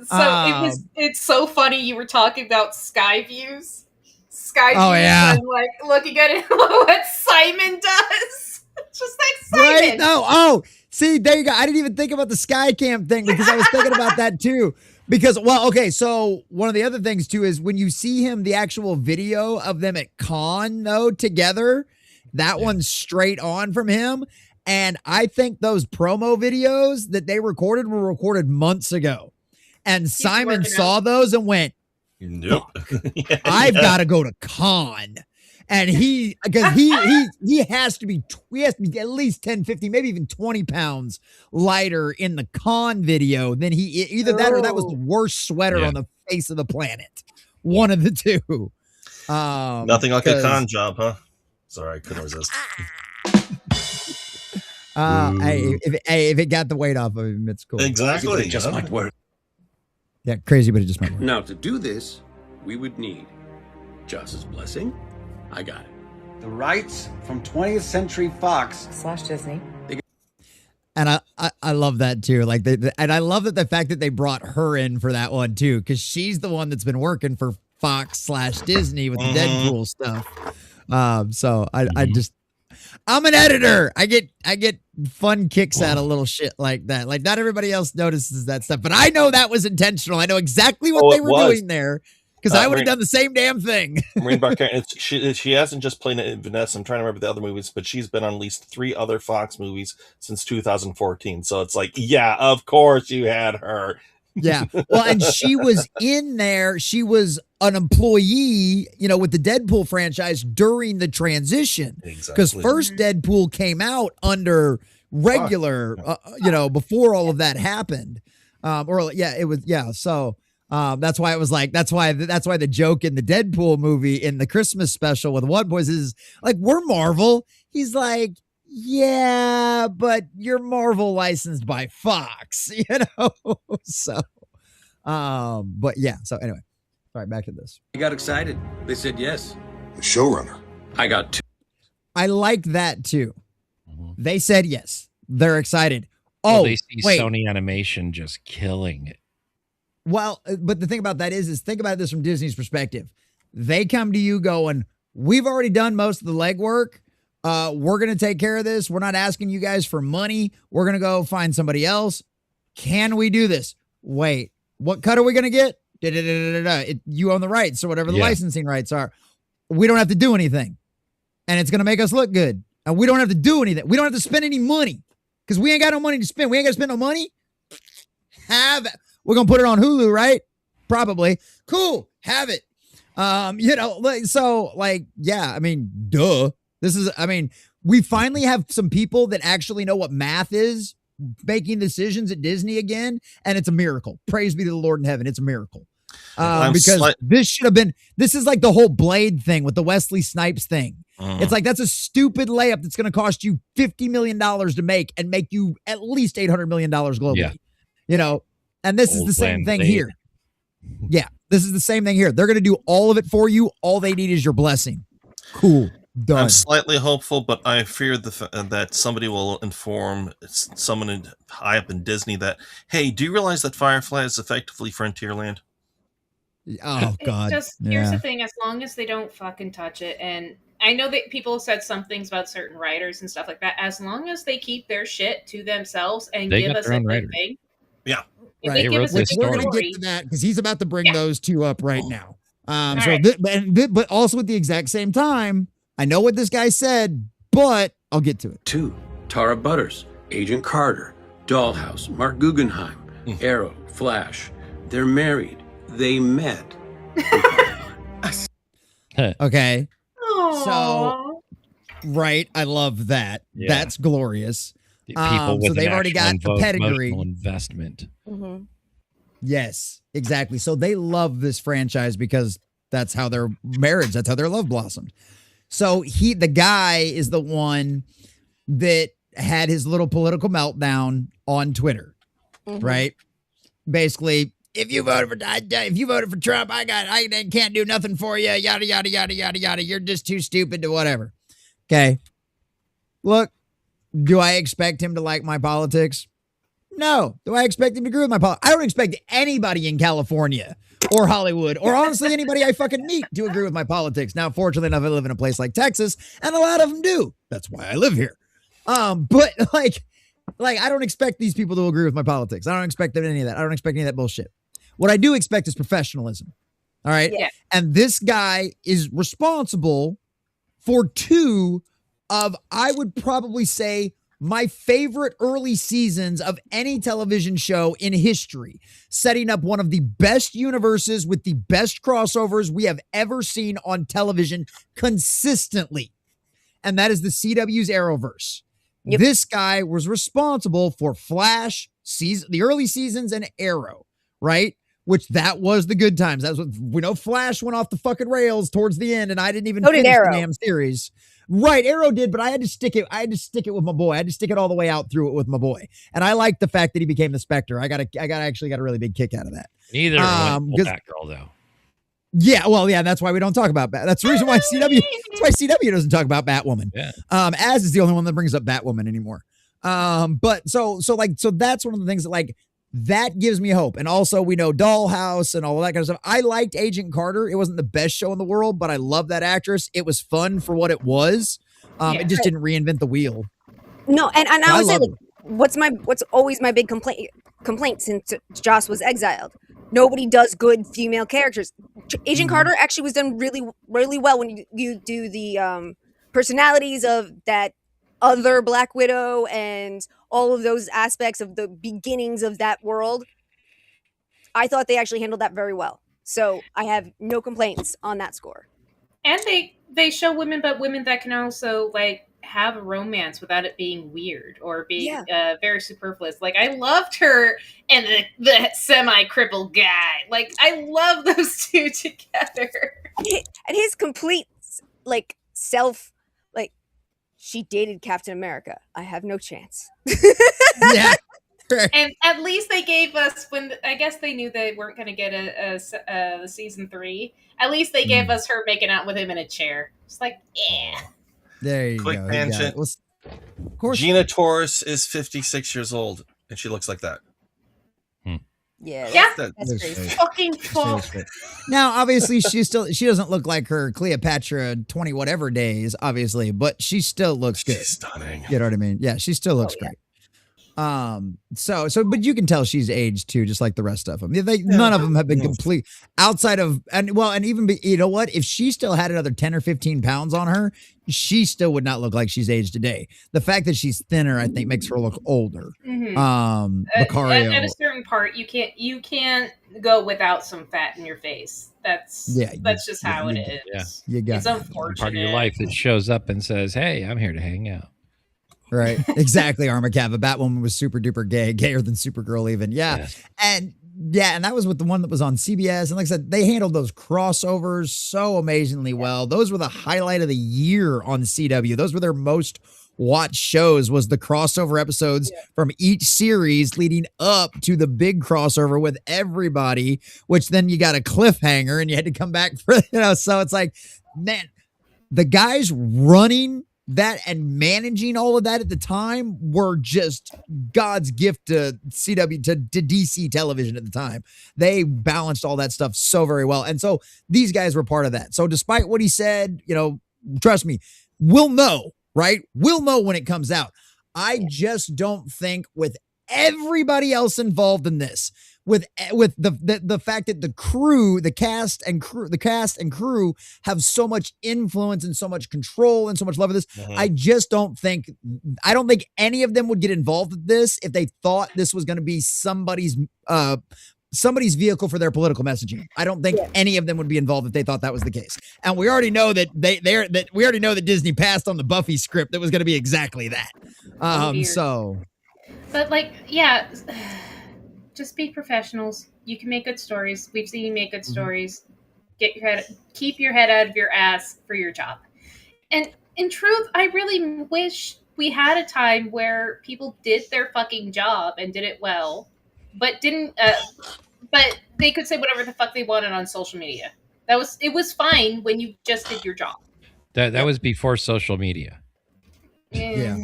So it's so funny you were talking about sky views. Sky views. Yeah. And like looking at it, what Simon does. Just like Simon. Right? No. Oh, see, there you go. I didn't even think about the sky cam thing because I was thinking about that too. Because, well, okay, so one of the other things too is when you see him, the actual video of them at con though together, that one's straight on from him. And I think those promo videos that they recorded were recorded months ago. And Simon saw those and went, nope. I've got to go to con. And he has to be at least 10, 15, maybe even 20 pounds lighter in the con video than either that or that was the worst sweater on the face of the planet. One of the two. Nothing like a con job, huh? Sorry, I couldn't resist. If it got the weight off of him, it's cool. Exactly. It just might work. Yeah, crazy, but it just might work. Now, to do this, we would need Joss's blessing. I got it. The rights from 20th Century Fox / Disney. And I love that too. Like and I love that the fact that they brought her in for that one too, because she's the one that's been working for Fox / Disney with the Deadpool stuff. So I'm an editor. I get fun kicks out of little shit like that. Like not everybody else notices that stuff, but I know that was intentional. I know exactly what they were doing there. Because I would have done the same damn thing. Marine Barker, she hasn't just played it in Vanessa. I'm trying to remember the other movies, but she's been on at least 3 other Fox movies since 2014. So it's like, yeah, of course you had her. Yeah. Well, and she was in there. She was an employee, with the Deadpool franchise during the transition. Exactly. Because first Deadpool came out under regular, before all of that happened. So. That's why it was like, that's why the joke in the Deadpool movie in the Christmas special with One Boys is like, we're Marvel. He's like, yeah, but you're Marvel licensed by Fox, So, but yeah. So anyway, all right, back to this. I got excited. They said yes. The showrunner. I got 2. I like that too. They said yes. They're excited. They see Sony Animation just killing it. Well, but the thing about that is think about this from Disney's perspective. They come to you going, we've already done most of the legwork. We're going to take care of this. We're not asking you guys for money. We're going to go find somebody else. Can we do this? Wait, what cut are we going to get? You own the rights or whatever the licensing rights are. We don't have to do anything. And it's going to make us look good. And we don't have to do anything. We don't have to spend any money because we ain't got no money to spend. We ain't got to spend no money. We're going to put it on Hulu, right? Probably. Cool. Have it. Duh. We finally have some people that actually know what math is making decisions at Disney again. And it's a miracle. Praise be to the Lord in heaven. It's a miracle. Because this is like the whole Blade thing with the Wesley Snipes thing. It's like, that's a stupid layup that's going to cost you $50 million to make and make you at least $800 million globally, And this is the same thing here. Yeah, this is the same thing here. They're going to do all of it for you. All they need is your blessing. Cool. Done. I'm slightly hopeful, but I fear that somebody will inform someone high up in Disney that, hey, do you realize that Firefly is effectively Frontierland? Oh, God. Here's the thing. As long as they don't fucking touch it, and I know that people have said some things about certain writers and stuff like that, as long as they keep their shit to themselves and give us a good thing. Yeah. Right. We're going to get to that because he's about to bring those 2 up right now. But also at the exact same time, I know what this guy said, but I'll get to it. 2, Tara Butters, Agent Carter, Dollhouse, Mark Guggenheim, Arrow, Flash. They're married. They met. Okay. Aww. So, right. I love that. Yeah. That's glorious. People with so they've an already got actual the pedigree. emotional investment. Mm-hmm. Yes, exactly. So they love this franchise because that's how their marriage, that's how their love blossomed. So the guy is the one that had his little political meltdown on Twitter, right? Basically, if you voted for Trump, I can't do nothing for you. Yada yada yada yada yada. You're just too stupid to whatever. Okay. Look, do I expect him to like my politics? No. Do I expect him to agree with my politics? I don't expect anybody in California or Hollywood or honestly anybody I fucking meet to agree with my politics. Now, fortunately enough, I live in a place like Texas, and a lot of them do. That's why I live here. But like I don't expect these people to agree with my politics. I don't expect them any of that. I don't expect any of that bullshit. What I do expect is professionalism. All right. Yeah. And this guy is responsible for two of, I would probably say, my favorite early seasons of any television show in history, setting up one of the best universes with the best crossovers we have ever seen on television consistently. And that is the CW's Arrowverse. Yep. This guy was responsible for Flash, the early seasons, and Arrow, right? Which that was the good times. That's what we know. Flash went off the fucking rails towards the end, and I didn't even finish the damn series. Right, Arrow did, but I had to stick it. I had to stick it with my boy. I had to stick it all the way out through it with my boy, and I like the fact that he became the Spectre. I actually got a really big kick out of that. Neither went Batgirl though. Yeah, well, yeah, that's why we don't talk about That's the reason why CW. That's why CW doesn't talk about Batwoman. Yeah. As is the only one that brings up Batwoman anymore. But so that's one of the things that that gives me hope. And also we know Dollhouse and all of that kind of stuff. I liked Agent Carter. It wasn't the best show in the world, but I love that actress. It was fun for what it was. It just didn't reinvent the wheel. No, and I would say what's always my big complaint since Joss was exiled. Nobody does good female characters. Agent Carter actually was done really, really well when you do the personalities of that other Black Widow and all of those aspects of the beginnings of that world. I thought they actually handled that very well. So I have no complaints on that score. And they show women, but women that can also have a romance without it being weird or being very superfluous. I loved her and the semi-crippled guy. I love those two together. And his complete self. She dated Captain America. I have no chance. Yeah. And at least they gave us, when I guess they knew they weren't going to get a season 3. At least they gave us her making out with him in a chair. It's yeah. There you Quick go. tangent. Of course. Gina Torres is 56 years old, and she looks like that. Yeah, that's crazy. Fucking fuck. Now, obviously, she doesn't look like her Cleopatra 20 whatever days, obviously, but she still looks good. She's stunning. You know what I mean? Yeah, she still looks great. But you can tell she's aged too, just like the rest of them. None of them have been complete outside of, and even, you know what? If she still had another 10 or 15 pounds on her, she still would not look like she's aged today. The fact that she's thinner, I think, makes her look older. Mm-hmm. Macario. At a certain part, you can't go without some fat in your face. That's just how it is. Yeah. You got it's unfortunate. Part of your life that shows up and says, "Hey, I'm here to hang out." Right. Exactly. Armacava. Batwoman was super duper gay, gayer than Supergirl even. Yeah. Yes. And that was with the one that was on CBS. And like I said, they handled those crossovers so amazingly well. Those were the highlight of the year on CW. Those were their most watched shows, was the crossover episodes from each series leading up to the big crossover with everybody, which then you got a cliffhanger and you had to come back for, so it's man, the guys running that and managing all of that at the time were just God's gift to CW, to DC television at the time. They balanced all that stuff so very well. And so these guys were part of that. So despite what he said, trust me, we'll know, right? We'll know when it comes out. I just don't think with everybody else involved in this, with the fact that the cast and crew have so much influence and so much control and so much love of this. I don't think any of them would get involved with this if they thought this was going to be somebody's somebody's vehicle for their political messaging. I don't think any of them would be involved if they thought that was the case. And we already know that we already know that Disney passed on the Buffy script that was going to be exactly that. But like, yeah, just be professionals. You can make good stories. We've seen you make good stories. Keep your head out of your ass for your job. And in truth, I really wish we had a time where people did their fucking job and did it well, but didn't. But they could say whatever the fuck they wanted on social media. It was fine when you just did your job. That was before social media. Yeah.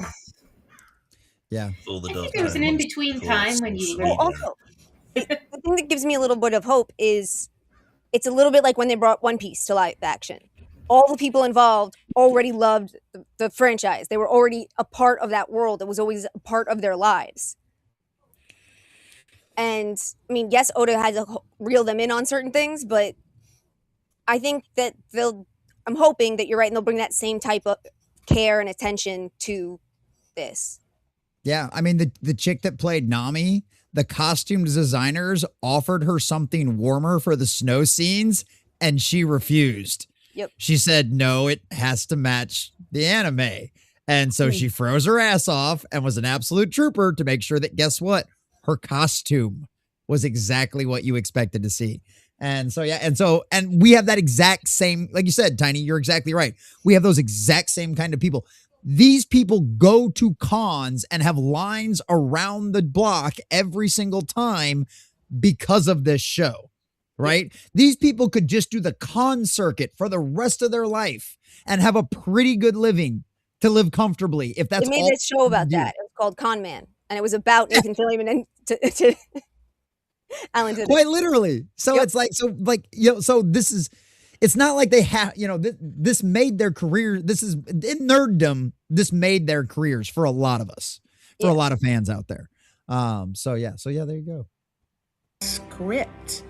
I think there was an in-between time when you Well, also, the thing that gives me a little bit of hope is it's a little bit like when they brought One Piece to live action. All the people involved already loved the franchise. They were already a part of that world. It was always a part of their lives. And, I mean, yes, Oda had to reel them in on certain things, but I think that I'm hoping that you're right, and they'll bring that same type of care and attention to this. Yeah, I mean, the chick that played Nami, the costume designers offered her something warmer for the snow scenes, and she refused. Yep. She said, no, it has to match the anime. And so she froze her ass off and was an absolute trooper to make sure that, guess what? Her costume was exactly what you expected to see. And so, yeah. And we have that exact same, like you said, Tiny, you're exactly right. We have those exact same kind of people. These people go to cons and have lines around the block every single time because of this show, right? These people could just do the con circuit for the rest of their life and have a pretty good living to live comfortably. If that's they made this show about that. It was called Con Man, and it was about Nathan Fillion and to Alan Tudyk. Quite literally. So it's like, so this is, it's not like they have, this made their career. This is in nerddom. This made their careers for a lot of us, for a lot of fans out there. So yeah, there you go. Script.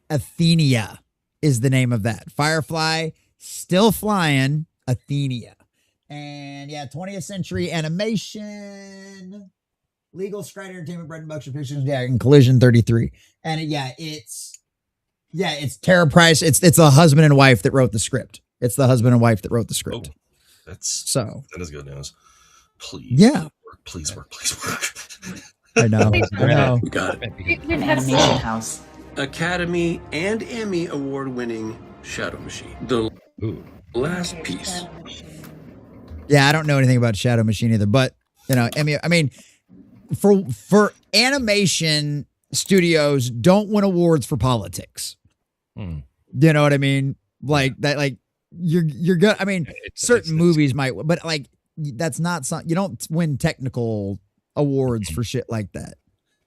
Athenia is the name of that. Firefly, still flying, Athenia. And yeah, 20th century animation, legal Scribe Entertainment, Bread and Motion Pictures, and Collision 33. And it's Tara Price. It's the husband and wife that wrote the script. It's the husband and wife that wrote the script. That is good news. Please, please work. I know. We got it. Animation house. Academy and Emmy award-winning Shadow Machine. The last piece. Yeah, I don't know anything about Shadow Machine either, but Emmy. I mean, for animation, studios don't win awards for politics. You know what I mean? Like that. Like you're good. I mean, certain movies might, but like that's not something you don't win technical awards for shit like that.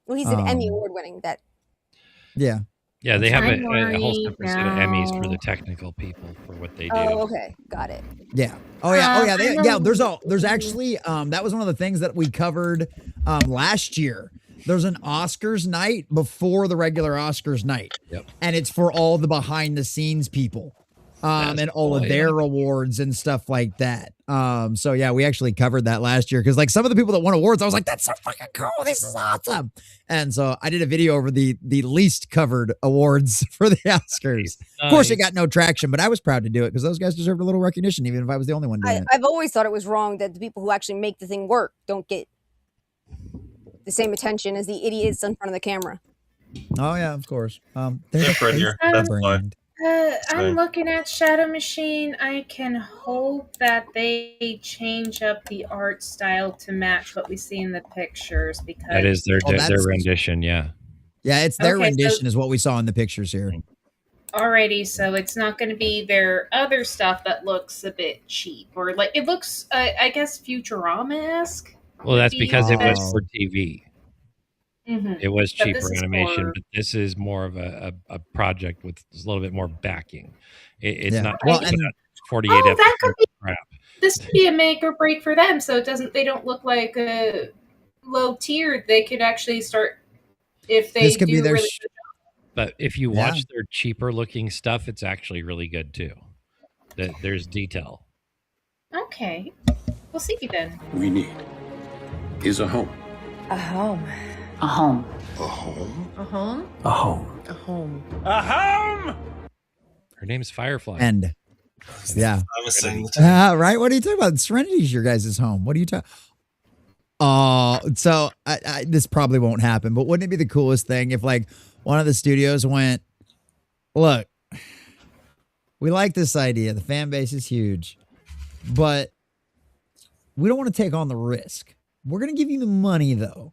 Well, he's an Emmy award winning that. Yeah. Yeah, they have a whole separate set of Emmys for the technical people for what they do. Oh, okay, got it. Yeah. Oh yeah. There's actually that was one of the things that we covered last year. There's an Oscars night before the regular Oscars night. Yep. And it's for all the behind the scenes people. And all of their awards and stuff like that. So yeah, we actually covered that last year because like some of the people that won awards, I was like, that's so fucking cool. This is awesome. And so I did a video over the least covered awards for the Oscars. Nice. Of course, it got no traction, but I was proud to do it because those guys deserved a little recognition, even if I was the only one doing it. I've always thought it was wrong that the people who actually make the thing work don't get the same attention as the idiots in front of the camera. Oh yeah, of course. That's fine. I'm looking at Shadow Machine. I can hope that they change up the art style to match what we see in the pictures because that is their rendition. Yeah, it's their rendition is what we saw in the pictures here. Alrighty, so it's not going to be their other stuff that looks a bit cheap or like it looks, I guess, Futurama-esque. Well, that's because it was for TV. Mm-hmm. It was cheaper animation, but this is more of a project with a little bit more backing. It's not 48 episodes of crap. This could be a make or break for them, so they don't look like a low tier. They could actually start if they do really good job. But if you watch their cheaper looking stuff, it's actually really good too. There's detail. Okay, we'll see then. We need is a home. A home. A home. A home? A home? A home. A home. A home! Her name's Firefly. And yeah, I was saying the time. right. What are you talking about? Serenity's your guys' home. What are you talking? So this probably won't happen, but wouldn't it be the coolest thing if like one of the studios went, look, we like this idea. The fan base is huge, but we don't want to take on the risk. We're going to give you the money though.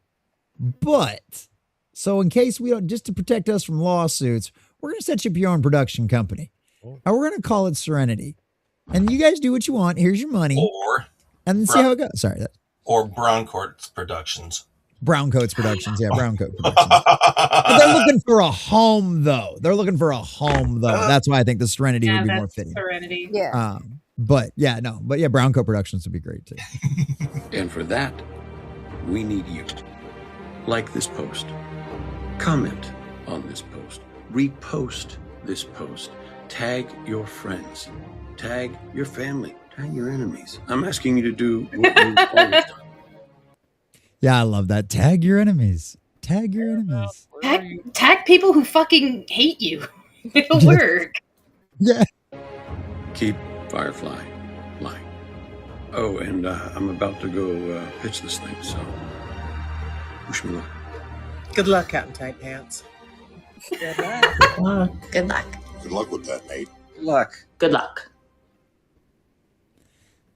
But so in case we don't, just to protect us from lawsuits, we're going to set you up your own production company. And we're going to call it Serenity. And you guys do what you want. Here's your money. Or and then see how it goes. Sorry. Or Brown Court Productions. Brown Coats Productions. Yeah, Brown Coat Productions. But they're looking for a home, though. That's why I think the Serenity would be more fitting. Serenity. Yeah. But yeah, Brown Coat Productions would be great, too. And for that, we need you. Like this post. Comment on this post. Repost this post. Tag your friends. Tag your family. Tag your enemies. I'm asking you to do what you've always done. Yeah, I love that. Tag your enemies. Tag your enemies. Tag people who fucking hate you. It'll work. Yeah. Keep Firefly lying. Oh, and I'm about to go pitch this thing, so wish me luck. Good luck, Captain Tight Pants. Good luck. Good luck. Good luck with that, mate. Good luck. Good luck.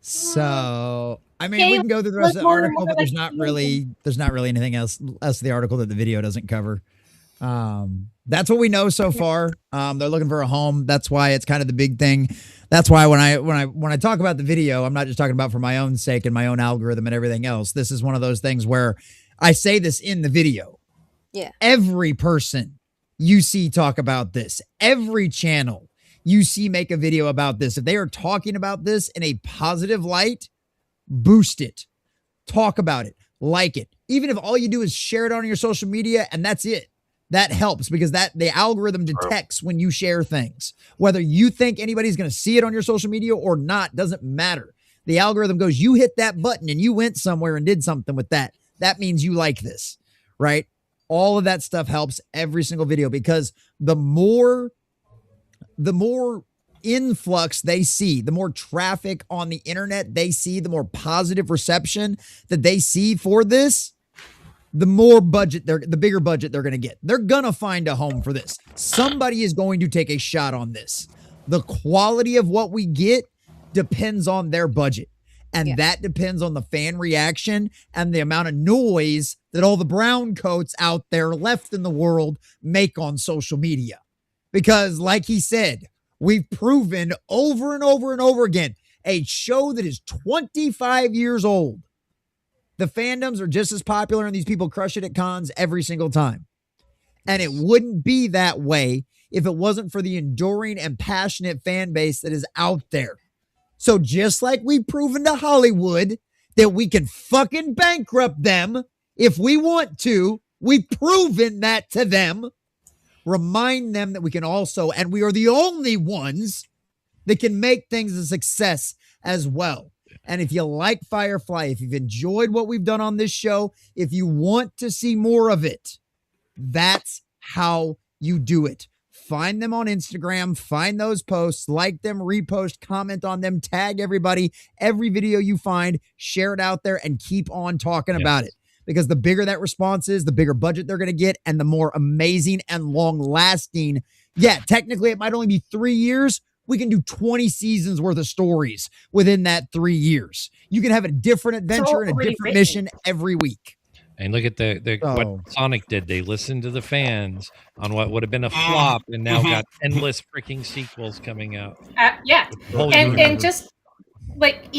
So, I mean, Okay, we can go through the rest of the more article, but like there's not really anything else to the article that the video doesn't cover. That's what we know so far. They're looking for a home. That's why it's kind of the big thing. That's why when I talk about the video, I'm not just talking about for my own sake and my own algorithm and everything else. This is one of those things where I say this in the video. Yeah. Every person you see talk about this, every channel you see make a video about this. If they are talking about this in a positive light, boost it, talk about it, like it. Even if all you do is share it on your social media and that's it. That helps because the algorithm detects when you share things. Whether you think anybody's going to see it on your social media or not, doesn't matter. The algorithm goes, you hit that button and you went somewhere and did something with that. That means you like this, right? All of that stuff helps every single video because the more influx they see, the more traffic on the internet they see, the more positive reception that they see for this, the bigger budget they're going to get. They're going to find a home for this. Somebody is going to take a shot on this. The quality of what we get depends on their budget. And that depends on the fan reaction and the amount of noise that all the brown coats out there left in the world make on social media. Because like he said, we've proven over and over and over again, a show that is 25 years old. The fandoms are just as popular and these people crush it at cons every single time. And it wouldn't be that way if it wasn't for the enduring and passionate fan base that is out there. So just like we've proven to Hollywood that we can fucking bankrupt them if we want to, we've proven that to them. Remind them that we can also, and we are the only ones that can make things a success as well. And if you like Firefly, if you've enjoyed what we've done on this show, if you want to see more of it, that's how you do it. Find them on Instagram, find those posts, like them, repost, comment on them, tag everybody, every video you find, share it out there and keep on talking about it. Because the bigger that response is, the bigger budget they're going to get and the more amazing and long lasting. Yeah, technically it might only be 3 years. We can do 20 seasons worth of stories within that 3 years. You can have a different adventure and a different mission every week. And look at what Sonic did. They listened to the fans on what would have been a flop and now got endless freaking sequels coming out. Yeah. And just like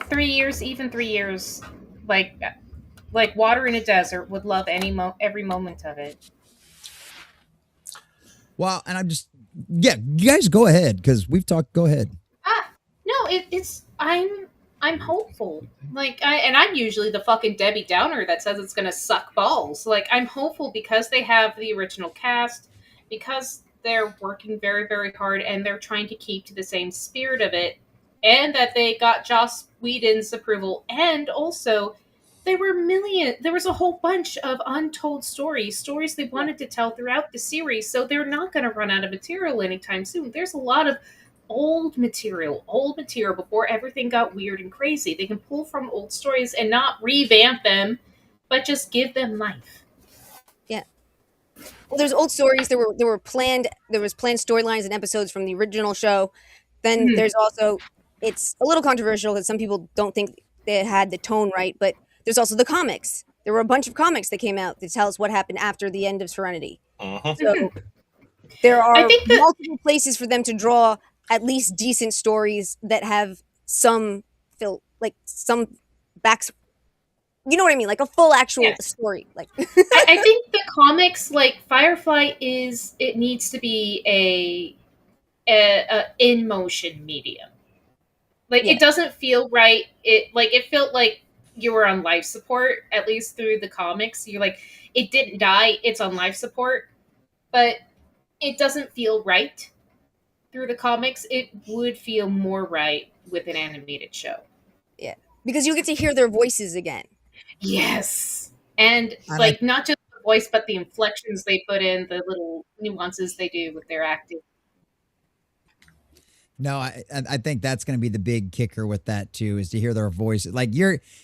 3 years, even 3 years, like water in a desert, would love every moment of it. Well, and I'm just, you guys go ahead because we've talked. Go ahead. No, I'm hopeful. I'm usually the fucking Debbie Downer that says it's gonna suck balls. I'm hopeful because they have the original cast, because they're working very, very hard and they're trying to keep to the same spirit of it, and that they got Joss Whedon's approval, and also there was a whole bunch of untold stories they wanted to tell throughout the series, so they're not going to run out of material anytime soon. There's a lot of old material before everything got weird and crazy. They can pull from old stories and not revamp them, but just give them life. Yeah. Well, there's old stories. There was planned storylines and episodes from the original show. Then there's also, it's a little controversial because some people don't think they had the tone right, but there's also the comics. There were a bunch of comics that came out that tell us what happened after the end of Serenity. So there are multiple places for them to draw at least decent stories that have some backs. You know what I mean? Like a full actual story. Like I think the comics, like Firefly, it needs to be a in motion medium. Like it doesn't feel right. It felt like you were on life support, at least through the comics. You're like, it didn't die, it's on life support, but it doesn't feel right through the comics. It would feel more right with an animated show. Yeah, because you get to hear their voices again. Yes, and like not just the voice, but the inflections they put in, the little nuances they do with their acting. No, I think that's going to be the big kicker with that too, is to hear their voices. Like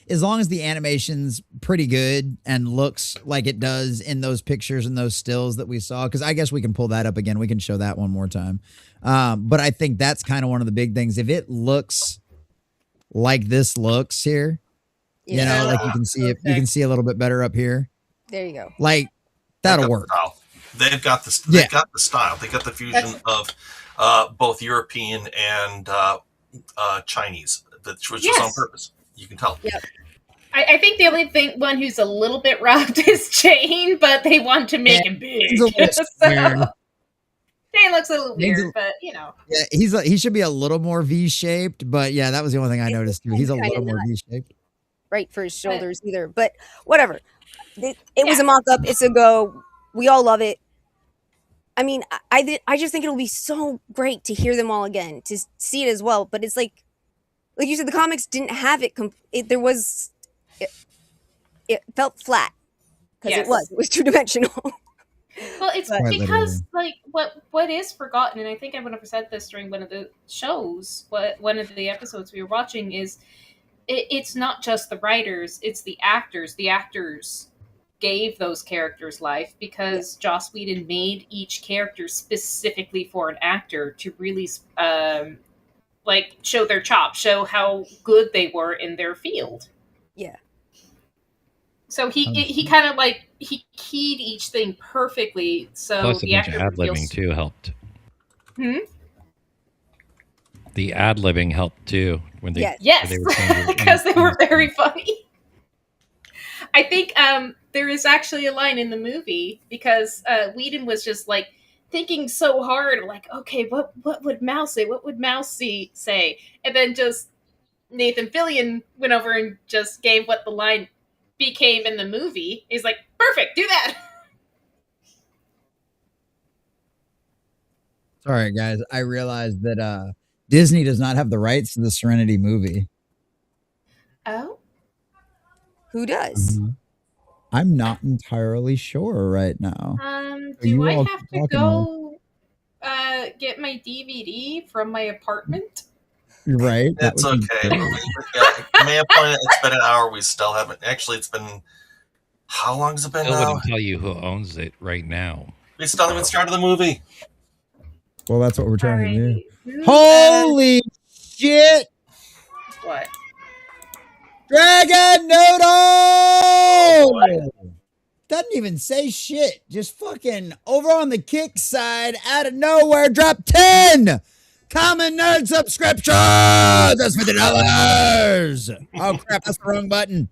as long as the animation's pretty good and looks like it does in those pictures and those stills that we saw, because I guess we can pull that up again. We can show that one more time. But I think that's kind of one of the big things. If it looks like this looks here, you know, like you can see it, you can see a little bit better up here. There you go. Like that'll work. They've got the style. They got the fusion of both European and Chinese, which was on purpose. You can tell. Yep. I think the only one who's a little bit roughed is Jane, but they want to make him big. Jane looks a little weird, but you know. Yeah, he should be a little more V-shaped, but yeah, that was the only thing I noticed too. He's a little more V-shaped. Right for his shoulders either, but whatever. It was a mock-up. It's a go. We all love it. I mean, I just think it'll be so great to hear them all again, to see it as well. But it's like you said, the comics didn't have it. It felt flat because it was 2-dimensional. Well, it's because like what is forgotten, and I think I would have said this during one of the shows, one of the episodes we were watching, is it's not just the writers, it's the actors. The actors gave those characters life because Joss Whedon made each character specifically for an actor to really like show their chops, show how good they were in their field. Yeah. So he kind of like he keyed each thing perfectly. So plus the actor ad-libbing too helped. The ad-libbing helped too when they because they were very funny. I think there is actually a line in the movie because Whedon was just like thinking so hard, like, okay, what would Mouse say? What would Mouse say? And then just Nathan Fillion went over and just gave what the line became in the movie. He's like, perfect, do that. Sorry, guys. I realized that Disney does not have the rights to the Serenity movie. Oh? Who does? I'm not entirely sure right now. Do I have to go get my DVD from my apartment? Right. It's okay. May I point out, it's been an hour. We still haven't. Actually, it's been. How long has it been I now? wouldn't tell you who owns it right now. We still haven't started the movie. Well, that's what we're trying to do. Holy shit! What? Dragon Noodle! Doesn't even say shit. Just fucking over on the kick side, out of nowhere, drop 10 common nerd subscriptions. That's $50. Oh crap, that's the wrong button.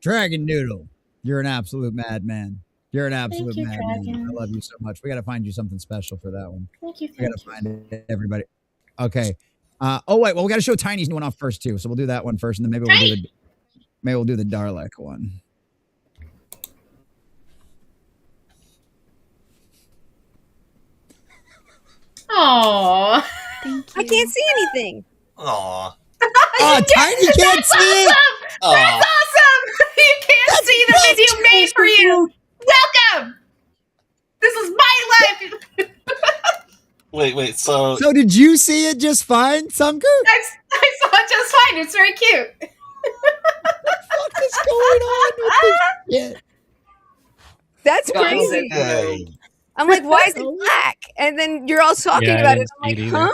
Dragon Noodle, you're an absolute madman. You're an absolute madman. I love you so much. We got to find you something special for that one. Thank you. We got to find everybody. Okay. Oh wait. Well, we got to show Tiny's new one off first too. So we'll do that one first, and then maybe we'll do the. Maybe we'll do the Dalek one. Aww. Thank you. I can't see anything. Aw. Oh, Tiny can't see it. Aw. That's awesome! You can't see the video made for you! Welcome! This is my life! Wait. So So did you see it just fine, Sunker? I saw it just fine. It's very cute. What is going on with this shit? That's God, crazy. hey. I'm like, why is it black? And then you're all talking Yeah, I about it. didn't I'm like, see it huh? either.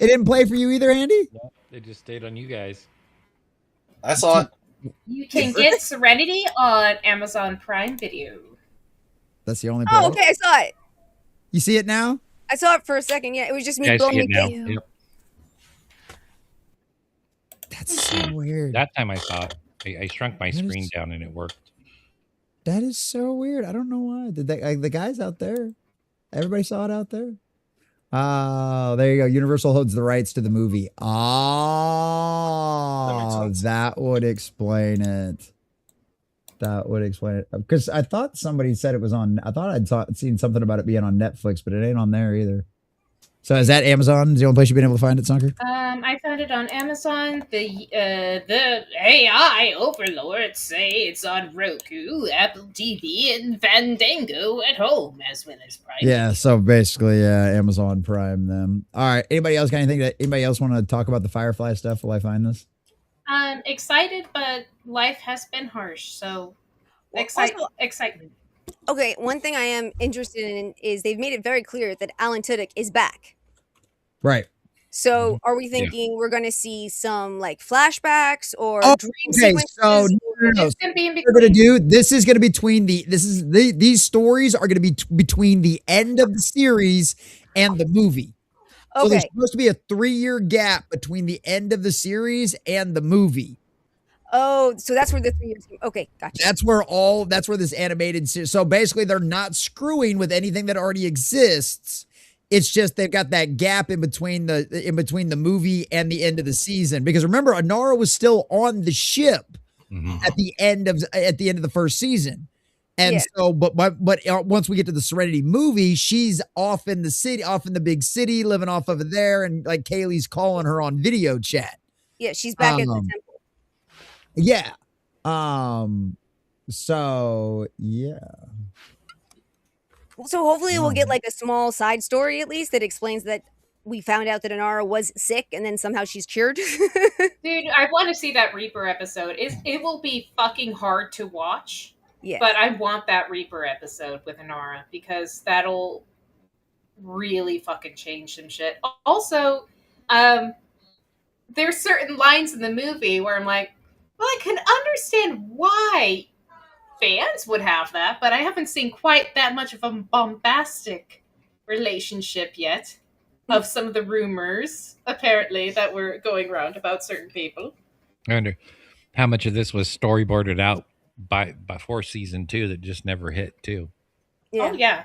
It didn't play for you either, Andy? They just stayed on you guys. I saw it. You can get Serenity on Amazon Prime Video. That's the only play. Oh, okay, I saw it. You see it now? I saw it for a second. Yeah, it was just me Yeah, I blowing see it now. me. Yep. That's so weird. That time I saw it. I shrunk my That screen is- down and it worked. That is so weird. I don't know why. Did they, the guys out there? Everybody saw it out there? Oh, there you go. Universal holds the rights to the movie. Oh, that would explain it. That would explain it. Because I thought somebody said it was on. I thought I'd seen something about it being on Netflix, but it ain't on there either. So is that Amazon? Is the only place you've been able to find it, Sunker? I found it on Amazon. The AI overlords say it's on Roku, Apple TV, and Fandango at home, as well as Prime. Yeah. So basically, Amazon Prime them. All right. Anybody else got anything that anybody else want to talk about the Firefly stuff while I find this? I'm excited, but life has been harsh, so Well, excitement. Okay, one thing I am interested in is they've made it very clear that Alan Tudyk is back. Right. So are we thinking we're going to see some like flashbacks or dream Okay. sequences? So It's gonna be in we're gonna between. do this is gonna be these stories are gonna be between the end of the series and the movie. So there's Okay. supposed to be a 3-year gap between the end of the series and the movie. Oh, so that's where the 3 years. Okay, gotcha. That's where this animated series. So basically, they're not screwing with anything that already exists. It's just they've got that gap in between the movie and the end of the season. Because remember, Anara was still on the ship at the end of the first season. And Yeah. so, but once we get to the Serenity movie, she's off in the city, off in the big city, living off of there, and like Kaylee's calling her on video chat. Yeah, she's back at the temple. Yeah. So yeah. So hopefully we'll get like a small side story at least that explains that we found out that Anara was sick and then somehow she's cured. Dude, I want to see that Reaper episode. It will be fucking hard to watch. Yeah. But I want that Reaper episode with Anara because that'll really fucking change some shit. Also, there's certain lines in the movie where I'm like, well, I can understand why fans would have that, but I haven't seen quite that much of a bombastic relationship yet of some of the rumors, apparently, that were going around about certain people. I wonder how much of this was storyboarded out before season 2 that just never hit too. Yeah. Oh, yeah.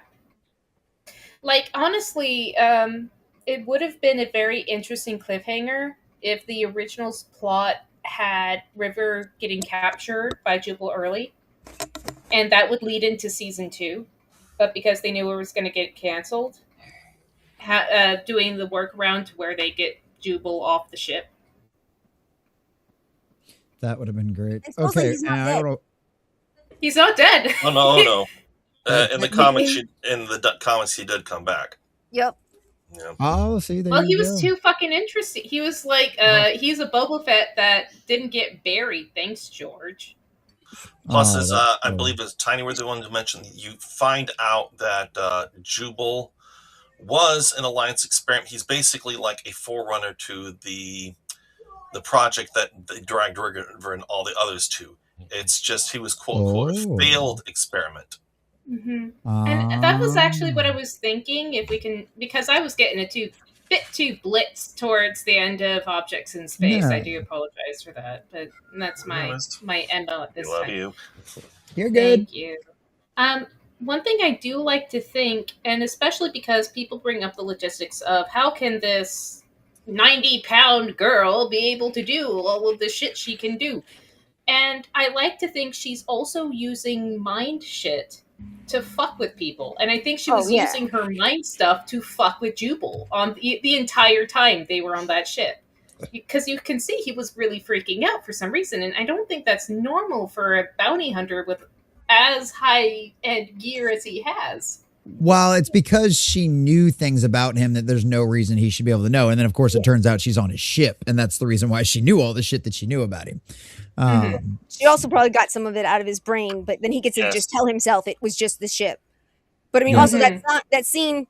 Like, honestly, it would have been a very interesting cliffhanger if the original's plot had River getting captured by Jubal early, and that would lead into season 2. But because they knew it was going to get canceled, doing the workaround to where they get Jubal off the ship. That would have been great. It's also Okay, he's not and dead. He's not dead. Oh no. In the comics, he did come back. Yep. Yeah. Oh, see, there Well, he you was go. too fucking interesting. He was like, he's a Boba Fett that didn't get buried. Thanks, George. Plus, Oh, as that's I cool. believe as Tiny were the one to mention, you find out that Jubal was an Alliance experiment. He's basically like a forerunner to the project that they dragged River and all the others to. It's just he was quote unquote Oh. a failed experiment. Mm-hmm. And that was actually what I was thinking. If we can, because I was getting a bit too blitz towards the end of Objects in Space. Yeah. I do apologize for that, but that's my end on it this We love time. you. You're good. Thank you. One thing I do like to think, and especially because people bring up the logistics of how can this 90-pound girl be able to do all of the shit she can do? And I like to think she's also using mind shit to fuck with people, and I think she was using her mind stuff to fuck with Jubal on the entire time they were on that ship. Because you can see he was really freaking out for some reason, and I don't think that's normal for a bounty hunter with as high-end gear as he has. Well, it's because she knew things about him that there's no reason he should be able to know. And then, of course, it turns out she's on his ship, and that's the reason why she knew all the shit that she knew about him. She also probably got some of it out of his brain, but then he gets to just tell himself it was just the ship. But I mean, also that scene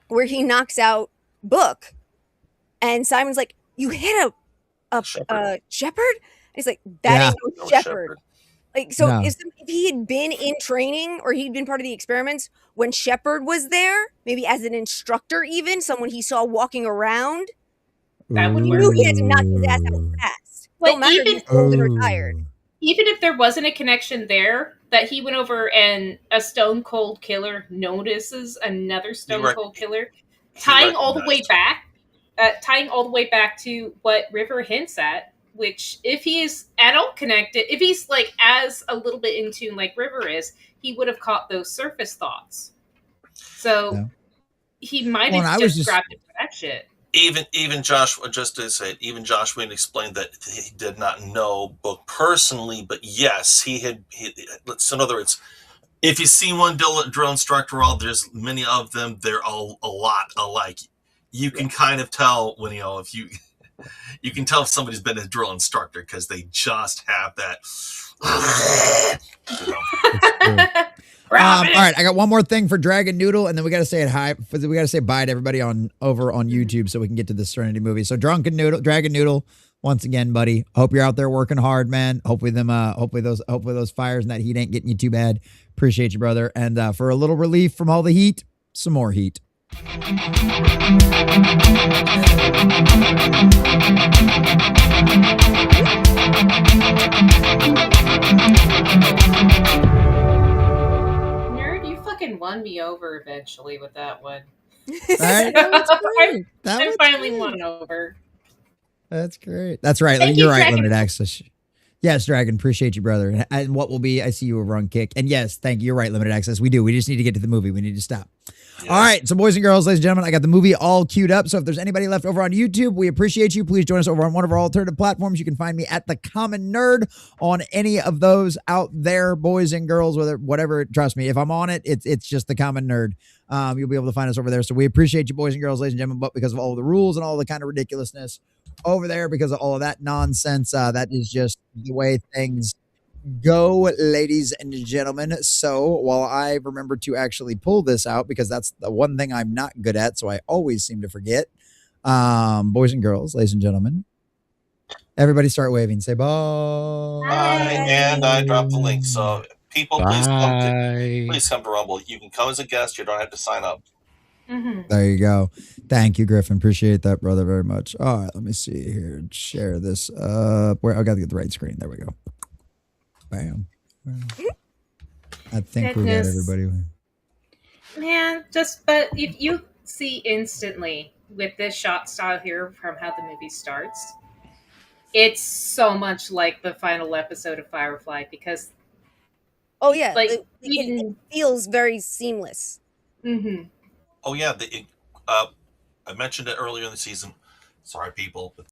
where he knocks out Book, and Simon's like, "You hit a shepherd?" And he's like, "That ain't no shepherd." Like, so if he had been in training or he'd been part of the experiments when Shepard was there, maybe as an instructor, even someone he saw walking around, that would he work. knew he had to knock his ass out fast. Like, Don't matter if he's old and retired. Even if there wasn't a connection there, that he went over and a stone cold killer notices another stone cold killer, tying all the way back to what River hints at. Which, if he is at all connected, if he's like as a little bit in tune like River is, he would have caught those surface thoughts. So he might have just grabbed it for that shit. Even Josh, just to say, even Josh Whedon explained that he did not know Book personally, but yes, he had. So in other words, if you see one drill instructor, there's many of them. They're all a lot alike. You can kind of tell when if you. You can tell if somebody's been a drill instructor because they just have that. All right, I got one more thing for Dragon Noodle, and then we got to say it hi. We got to say bye to everybody over on YouTube so we can get to the Serenity movie. So Dragon Noodle, once again, buddy. Hope you're out there working hard, man. Hopefully those fires and that heat ain't getting you too bad. Appreciate you, brother. And for a little relief from all the heat, some more heat. Nerd, you fucking won me over eventually with that one. I finally won over. That's great. That's right. You're right, Limited Access. Yes, Dragon, appreciate you, brother. And what will be, I see you over on Kick. And yes, thank you. You're right, Limited Access. We do. We just need to get to the movie. We need to stop. Yeah. All right. So, boys and girls, ladies and gentlemen, I got the movie all queued up. So if there's anybody left over on YouTube, we appreciate you. Please join us over on one of our alternative platforms. You can find me at The Common Nerd on any of those out there, boys and girls, whatever. Trust me, if I'm on it, it's just The Common Nerd. You'll be able to find us over there. So we appreciate you, boys and girls, ladies and gentlemen, but because of all the rules and all the kind of ridiculousness over there, because of all of that nonsense, that is just the way things go, ladies and gentlemen. So while I remember to actually pull this out, because that's the one thing I'm not good at, so I always seem to forget. Boys and girls, ladies and gentlemen, everybody start waving. Say bye. Bye. And I dropped the link. So people, please come to Rumble. You can come as a guest. You don't have to sign up. Mm-hmm. There you go. Thank you, Gryffen. Appreciate that, brother, very much. All right, let me see here. Share this up. Where I got to get the right screen. There we go. Bam. I think we got everybody. Man, but if you see instantly with this shot style here from how the movie starts, it's so much like the final episode of Firefly because it feels very seamless. Mm-hmm. Oh yeah, I mentioned it earlier in the season. Sorry, people, but